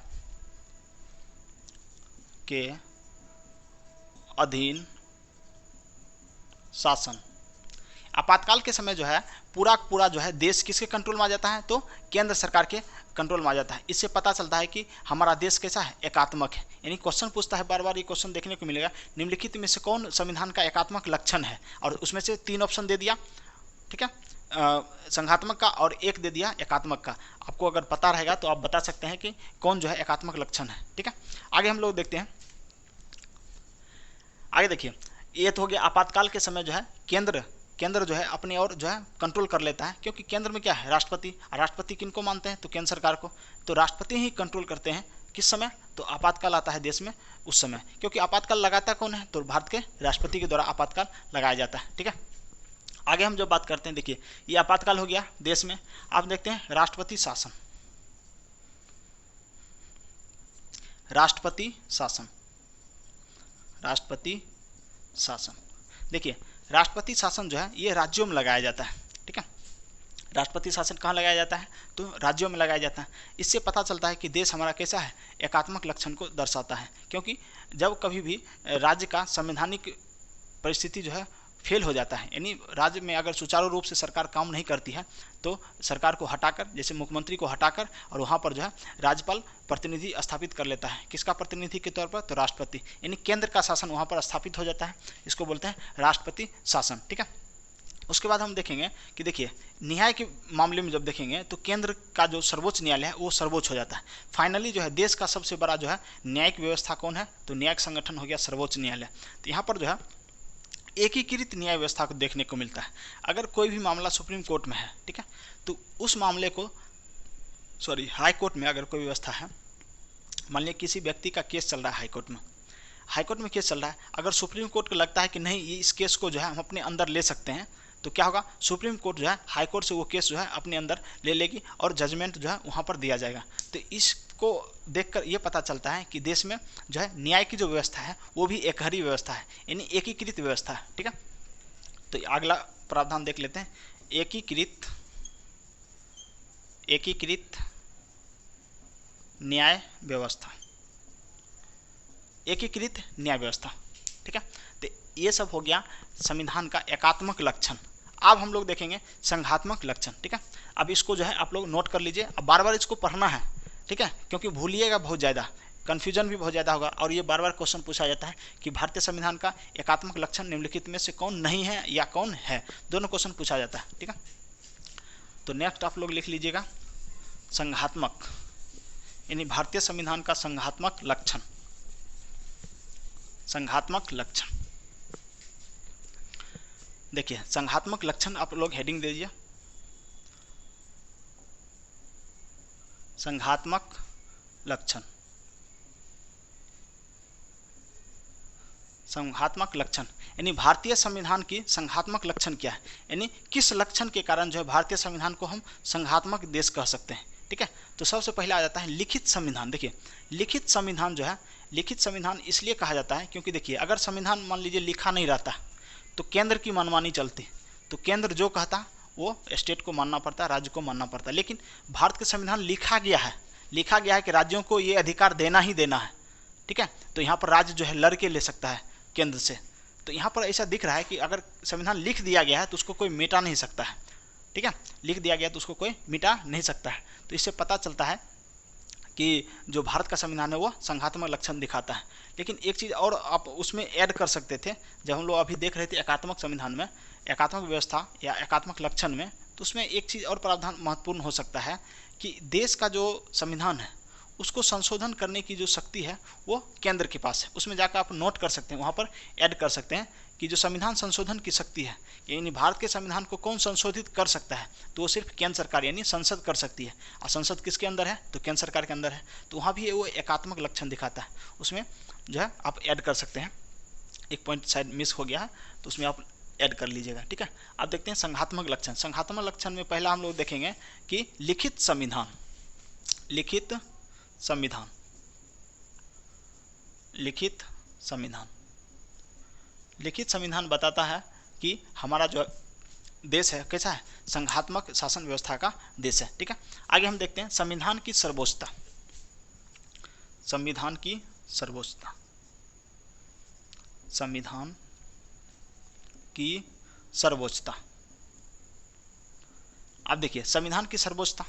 के अधीन शासन। आपातकाल के समय जो है पूरा जो है देश किसके कंट्रोल में आ जाता है, तो केंद्र सरकार के कंट्रोल में आ जाता है। इससे पता चलता है कि हमारा देश कैसा है, एकात्मक है। यानी क्वेश्चन पूछता है बार बार, ये क्वेश्चन देखने को मिलेगा, निम्नलिखित में से कौन संविधान का एकात्मक लक्षण है, और उसमें से 3 ऑप्शन दे दिया, ठीक है, संघात्मक का और 1 दे दिया एकात्मक का। आपको अगर पता रहेगा तो आप बता सकते हैं कि कौन जो है एकात्मक लक्षण है। ठीक है, आगे हम लोग देखते हैं। आगे देखिए ये तो हो गया आपातकाल के समय जो है केंद्र केंद्र जो है अपनी ओर जो है कंट्रोल कर लेता है, क्योंकि केंद्र में क्या है, राष्ट्रपति। राष्ट्रपति किनको मानते हैं, तो केंद्र सरकार को। तो राष्ट्रपति ही कंट्रोल करते हैं किस समय, तो आपातकाल आता है देश में उस समय, क्योंकि आपातकाल लगाता कौन है, तो भारत के राष्ट्रपति के द्वारा आपातकाल लगाया जाता है। ठीक है, आगे हम जब बात करते हैं, देखिए ये आपातकाल हो गया देश में। आप देखते हैं राष्ट्रपति शासन, राष्ट्रपति शासन, राष्ट्रपति शासन। देखिए राष्ट्रपति शासन जो है ये राज्यों में लगाया जाता है। ठीक है, राष्ट्रपति शासन कहाँ लगाया जाता है, तो राज्यों में लगाया जाता है। इससे पता चलता है कि देश हमारा कैसा है, एकात्मक लक्षण को दर्शाता है। क्योंकि जब कभी भी राज्य का संवैधानिक परिस्थिति जो है फेल हो जाता है, यानी राज्य में अगर सुचारू रूप से सरकार काम नहीं करती है, तो सरकार को हटाकर, जैसे मुख्यमंत्री को हटाकर, और वहाँ पर जो है राज्यपाल प्रतिनिधि स्थापित कर लेता है। किसका प्रतिनिधि के तौर पर, तो राष्ट्रपति, यानी केंद्र का शासन वहाँ पर स्थापित हो जाता है। इसको बोलते हैं राष्ट्रपति शासन। ठीक है, उसके बाद हम देखेंगे कि देखिए न्याय के मामले में जब देखेंगे तो केंद्र का जो सर्वोच्च न्यायालय है वो सर्वोच्च हो जाता है। फाइनली जो है देश का सबसे बड़ा जो है न्यायिक व्यवस्था कौन है, तो न्यायिक संगठन हो गया सर्वोच्च न्यायालय। तो यहाँ पर जो है एकीकृत न्याय व्यवस्था को देखने को मिलता है। अगर कोई भी मामला सुप्रीम कोर्ट में है, ठीक है, तो उस मामले को हाई कोर्ट में अगर कोई व्यवस्था है, मान लीजिए किसी व्यक्ति का केस चल रहा है हाई कोर्ट में केस चल रहा है, अगर सुप्रीम कोर्ट को लगता है कि नहीं ये इस केस को जो है हम अपने अंदर ले सकते हैं, तो क्या होगा, सुप्रीम कोर्ट जो है हाई कोर्ट से वो केस जो है अपने अंदर ले लेगी और जजमेंट जो है वहाँ पर दिया जाएगा। तो इसको देखकर ये पता चलता है कि देश में जो है न्याय की जो व्यवस्था है वो भी एकहरी व्यवस्था है, यानी एकीकृत व्यवस्था है। ठीक है, तो अगला प्रावधान देख लेते हैं, एकीकृत न्याय व्यवस्था, एकीकृत न्याय व्यवस्था। ठीक है, तो ये सब हो गया संविधान का एकात्मक लक्षण। अब हम लोग देखेंगे संघात्मक लक्षण। ठीक है, अब इसको जो है आप लोग नोट कर लीजिए, अब बार बार इसको पढ़ना है। ठीक है, क्योंकि भूलिएगा बहुत ज़्यादा, कन्फ्यूजन भी बहुत ज़्यादा होगा, और ये बार बार क्वेश्चन पूछा जाता है कि भारतीय संविधान का एकात्मक लक्षण निम्नलिखित में से कौन नहीं है या कौन है, दोनों क्वेश्चन पूछा जाता है। ठीक है, तो नेक्स्ट आप लोग लिख लीजिएगा संघात्मक, यानी भारतीय संविधान का संघात्मक लक्षण, संघात्मक लक्षण। देखिए संघात्मक लक्षण आप लोग हेडिंग दे दीजिए, संघात्मक लक्षण, संघात्मक लक्षण यानी भारतीय संविधान की संघात्मक लक्षण क्या है, यानी किस लक्षण के कारण जो है भारतीय संविधान को हम संघात्मक देश कह सकते हैं। ठीक है, तो सबसे पहले आ जाता है लिखित संविधान। देखिए लिखित संविधान जो है, लिखित संविधान इसलिए कहा जाता है क्योंकि देखिए अगर संविधान मान लीजिए लिखा नहीं रहता तो केंद्र की मनमानी चलती, तो केंद्र जो कहता वो स्टेट को मानना पड़ता, राज्य को मानना पड़ता। लेकिन भारत का संविधान लिखा गया है कि राज्यों को ये अधिकार देना ही देना है। ठीक है, तो यहाँ पर राज्य जो है लड़ के ले सकता है केंद्र से। तो यहाँ पर ऐसा दिख रहा है कि अगर संविधान लिख दिया गया है तो उसको कोई मिटा नहीं सकता है। ठीक है, लिख दिया गया तो उसको कोई मिटा नहीं सकता है। तो इससे पता चलता है कि जो भारत का संविधान है वो संघात्मक लक्षण दिखाता है। लेकिन एक चीज़ और आप उसमें ऐड कर सकते थे, जब हम लोग अभी देख रहे थे एकात्मक संविधान में, एकात्मक व्यवस्था या एकात्मक लक्षण में, तो उसमें एक चीज़ और प्रावधान महत्वपूर्ण हो सकता है कि देश का जो संविधान है उसको संशोधन करने की जो शक्ति है वो केंद्र के पास है। उसमें जाकर आप नोट कर सकते हैं, वहाँ पर ऐड कर सकते हैं कि जो संविधान संशोधन की शक्ति है, यानी भारत के संविधान को कौन संशोधित कर सकता है, तो वो सिर्फ केंद्र सरकार यानी संसद कर सकती है। और संसद किसके अंदर है, तो केंद्र सरकार के अंदर है। तो वहाँ भी वो एकात्मक लक्षण दिखाता है, उसमें जो है आप ऐड कर सकते हैं। एक पॉइंट शायद मिस हो गया है तो उसमें आप ऐड कर लीजिएगा। ठीक है, आप देखते हैं संघात्मक लक्षण। संघात्मक लक्षण में पहला हम लोग देखेंगे कि लिखित संविधान, लिखित संविधान, लिखित संविधान। लिखित संविधान बताता है कि हमारा जो देश है कैसा है, संघात्मक शासन व्यवस्था का देश है। ठीक है, आगे हम देखते हैं संविधान की सर्वोच्चता, संविधान की सर्वोच्चता, संविधान की सर्वोच्चता। अब देखिए संविधान की सर्वोच्चता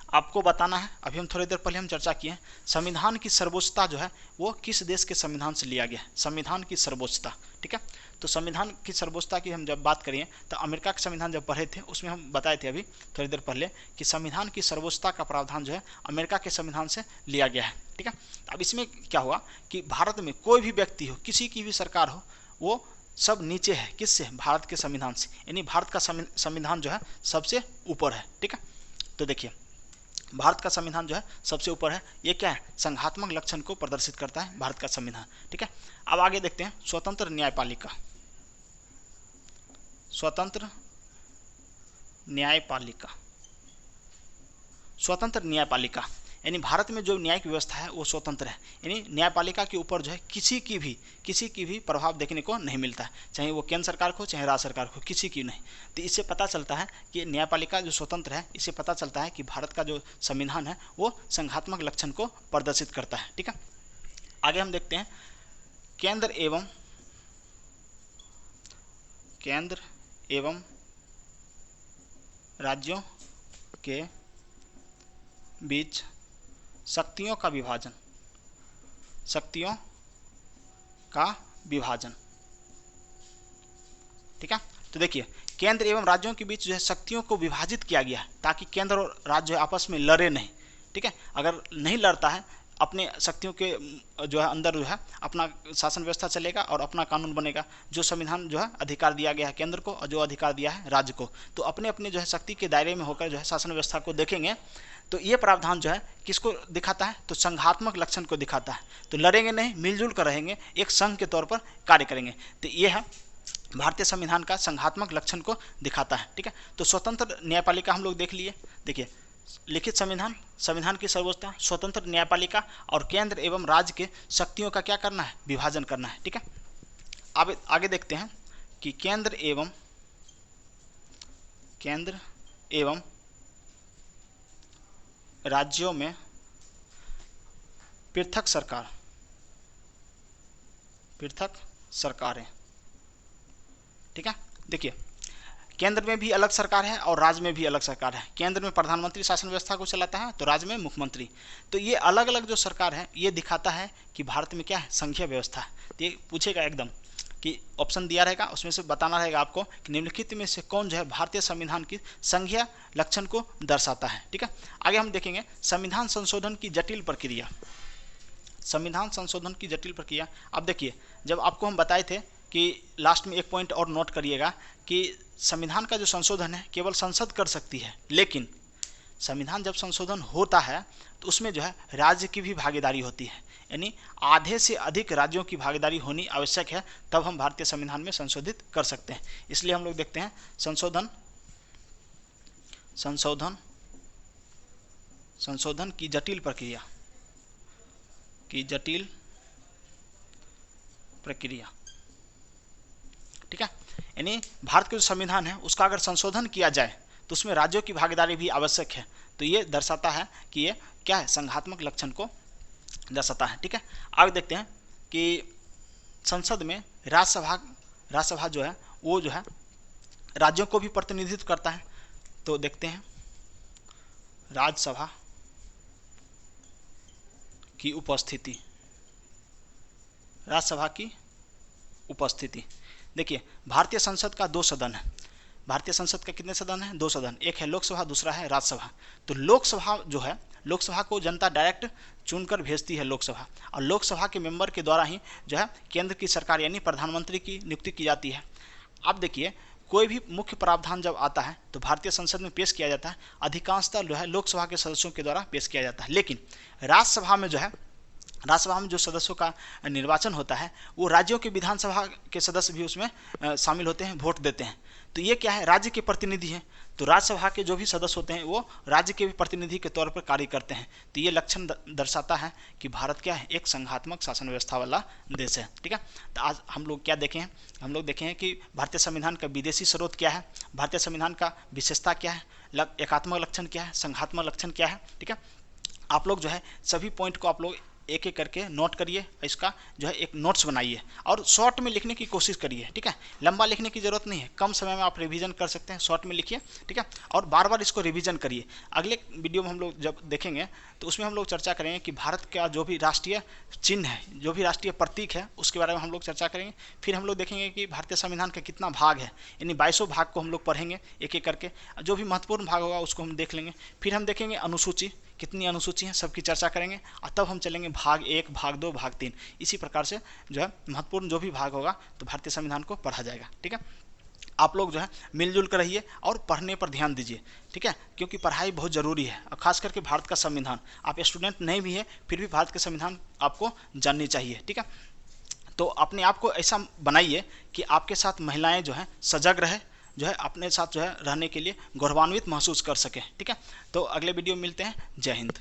आपको बताना है। अभी हम थोड़ी देर पहले हम चर्चा किए हैं, संविधान की सर्वोच्चता जो है वो किस देश के संविधान से लिया गया है, संविधान की सर्वोच्चता। ठीक है, तो संविधान की सर्वोच्चता की हम जब बात करें तो अमेरिका के संविधान जब पढ़े थे उसमें हम बताए थे अभी थोड़ी देर पहले कि संविधान की सर्वोच्चता का प्रावधान जो है अमेरिका के संविधान से लिया गया है। ठीक है, अब इसमें क्या हुआ कि भारत में कोई भी व्यक्ति हो, किसी की भी सरकार हो, वो सब नीचे है, किससे? भारत के संविधान से, यानी भारत का संविधान जो है सबसे ऊपर है। ठीक है, तो देखिए भारत का संविधान जो है सबसे ऊपर है। ये क्या है? संघात्मक लक्षण को प्रदर्शित करता है भारत का संविधान। ठीक है, अब आगे देखते हैं स्वतंत्र न्यायपालिका। स्वतंत्र न्यायपालिका, स्वतंत्र न्यायपालिका यानी भारत में जो न्यायिक व्यवस्था है वो स्वतंत्र है, यानी न्यायपालिका के ऊपर जो है किसी की भी प्रभाव देखने को नहीं मिलता है, चाहे वो केंद्र सरकार को चाहे राज्य सरकार को, किसी की नहीं। तो इससे पता चलता है कि न्यायपालिका जो स्वतंत्र है, इससे पता चलता है कि भारत का जो संविधान है वो संघात्मक लक्षण को प्रदर्शित करता है। ठीक है, आगे हम देखते हैं केंद्र एवं राज्यों के बीच शक्तियों का विभाजन। ठीक है, तो देखिए केंद्र एवं राज्यों के बीच जो है शक्तियों को विभाजित किया गया है ताकि केंद्र और राज्य आपस में लड़े नहीं। ठीक है, अगर नहीं लड़ता है अपने शक्तियों के जो है अंदर जो है अपना शासन व्यवस्था चलेगा और अपना कानून बनेगा। जो संविधान जो है अधिकार दिया गया है केंद्र को और जो अधिकार दिया है राज्य को, तो अपने अपने जो है शक्ति के दायरे में होकर जो है शासन व्यवस्था को देखेंगे। तो ये प्रावधान जो है किसको दिखाता है? तो संघात्मक लक्षण को दिखाता है। तो लड़ेंगे नहीं, मिलजुल कर रहेंगे, एक संघ के तौर पर कार्य करेंगे। तो ये है भारतीय संविधान का संघात्मक लक्षण को दिखाता है। ठीक है, तो स्वतंत्र न्यायपालिका हम लोग देख लिए। देखिए लिखित संविधान की सर्वोच्चता, स्वतंत्र न्यायपालिका और केंद्र एवं राज्य के शक्तियों का क्या करना है? विभाजन करना है। ठीक है, आगे देखते हैं कि केंद्र एवं राज्यों में पृथक सरकारें। ठीक है, देखिए केंद्र में भी अलग सरकार है और राज्य में भी अलग सरकार है। केंद्र में प्रधानमंत्री शासन व्यवस्था को चलाता है तो राज्य में मुख्यमंत्री। तो ये अलग अलग जो सरकार है ये दिखाता है कि भारत में क्या है? संघीय व्यवस्था है। तो ये पूछेगा एकदम कि ऑप्शन दिया रहेगा, उसमें से बताना रहेगा आपको कि निम्नलिखित में से कौन जो है भारतीय संविधान की संघीय लक्षण को दर्शाता है। ठीक है, आगे हम देखेंगे संविधान संशोधन की जटिल प्रक्रिया। संविधान संशोधन की जटिल प्रक्रिया, अब देखिए जब आपको हम बताए थे कि लास्ट में एक पॉइंट और नोट करिएगा कि संविधान का जो संशोधन है केवल संसद कर सकती है, लेकिन संविधान जब संशोधन होता है तो उसमें जो है राज्य की भी भागीदारी होती है, यानी आधे से अधिक राज्यों की भागीदारी होनी आवश्यक है, तब हम भारतीय संविधान में संशोधित कर सकते हैं। इसलिए हम लोग देखते हैं संशोधन की जटिल प्रक्रिया। ठीक है, यानी भारत का जो संविधान है उसका अगर संशोधन किया जाए तो उसमें राज्यों की भागीदारी भी आवश्यक है। तो ये दर्शाता है कि ये क्या है? संघात्मक लक्षण को दर्शाता है। ठीक है, आगे देखते हैं कि संसद में राज्यसभा जो है वो जो है राज्यों को भी प्रतिनिधित्व करता है। तो देखते हैं राज्यसभा की उपस्थिति। देखिए भारतीय संसद का 2 सदन है। भारतीय संसद का कितने सदन हैं? 2 सदन, एक है लोकसभा दूसरा है राज्यसभा। तो लोकसभा जो है, लोकसभा को जनता डायरेक्ट चुनकर भेजती है लोकसभा, और लोकसभा के मेंबर के द्वारा ही जो है केंद्र की सरकार यानी प्रधानमंत्री की नियुक्ति की जाती है। अब देखिए कोई भी मुख्य प्रावधान जब आता है तो भारतीय संसद में पेश किया जाता है, अधिकांशतः जो है लोकसभा के सदस्यों के द्वारा पेश किया जाता है। लेकिन राज्यसभा में जो सदस्यों का निर्वाचन होता है वो राज्यों के विधानसभा के सदस्य भी उसमें शामिल होते हैं, वोट देते हैं। तो ये क्या है? राज्य के प्रतिनिधि हैं। तो राज्यसभा के जो भी सदस्य होते हैं वो राज्य के भी प्रतिनिधि के तौर पर कार्य करते हैं। तो ये लक्षण दर्शाता है कि भारत क्या है? एक संघात्मक शासन व्यवस्था वाला देश है। ठीक है, तो आज हम लोग क्या देखें हैं? हम लोग देखें हैं कि भारतीय संविधान का विदेशी स्रोत क्या है, भारतीय संविधान का विशेषता क्या है, एकात्मक लक्षण क्या है, संघात्मक लक्षण क्या है। ठीक है, आप लोग जो है सभी पॉइंट को आप लोग एक एक करके नोट करिए, इसका जो है एक नोट्स बनाइए और शॉर्ट में लिखने की कोशिश करिए। ठीक है, लंबा लिखने की जरूरत नहीं है, कम समय में आप रिवीजन कर सकते हैं, शॉर्ट में लिखिए। ठीक है, और बार बार इसको रिवीजन करिए। अगले वीडियो में हम लोग जब देखेंगे तो उसमें हम लोग चर्चा करेंगे कि भारत का जो भी राष्ट्रीय चिन्ह है, जो भी राष्ट्रीय प्रतीक है, उसके बारे में हम लोग चर्चा करेंगे। फिर हम लोग देखेंगे कि भारतीय संविधान का कितना भाग है, यानी 22 भाग को हम लोग पढ़ेंगे एक एक करके। जो भी महत्वपूर्ण भाग होगा उसको हम देख लेंगे। फिर हम देखेंगे अनुसूची कितनी अनुसूची हैं सबकी चर्चा करेंगे, और तब हम चलेंगे भाग 1, भाग 2, भाग 3। इसी प्रकार से जो है महत्वपूर्ण जो भी भाग होगा तो भारतीय संविधान को पढ़ा जाएगा। ठीक है, आप लोग जो है मिलजुल कर रहिए और पढ़ने पर ध्यान दीजिए। ठीक है, क्योंकि पढ़ाई बहुत ज़रूरी है, और खास करके भारत का संविधान। आप स्टूडेंट नहीं भी है फिर भी भारत के संविधान आपको जाननी चाहिए। ठीक है, तो अपने आप को ऐसा बनाइए कि आपके साथ महिलाएं जो हैं सजग रहे, जो है अपने साथ जो है रहने के लिए गौरवान्वित महसूस कर सकें। ठीक है, तो अगले वीडियो में मिलते हैं। जय हिंद।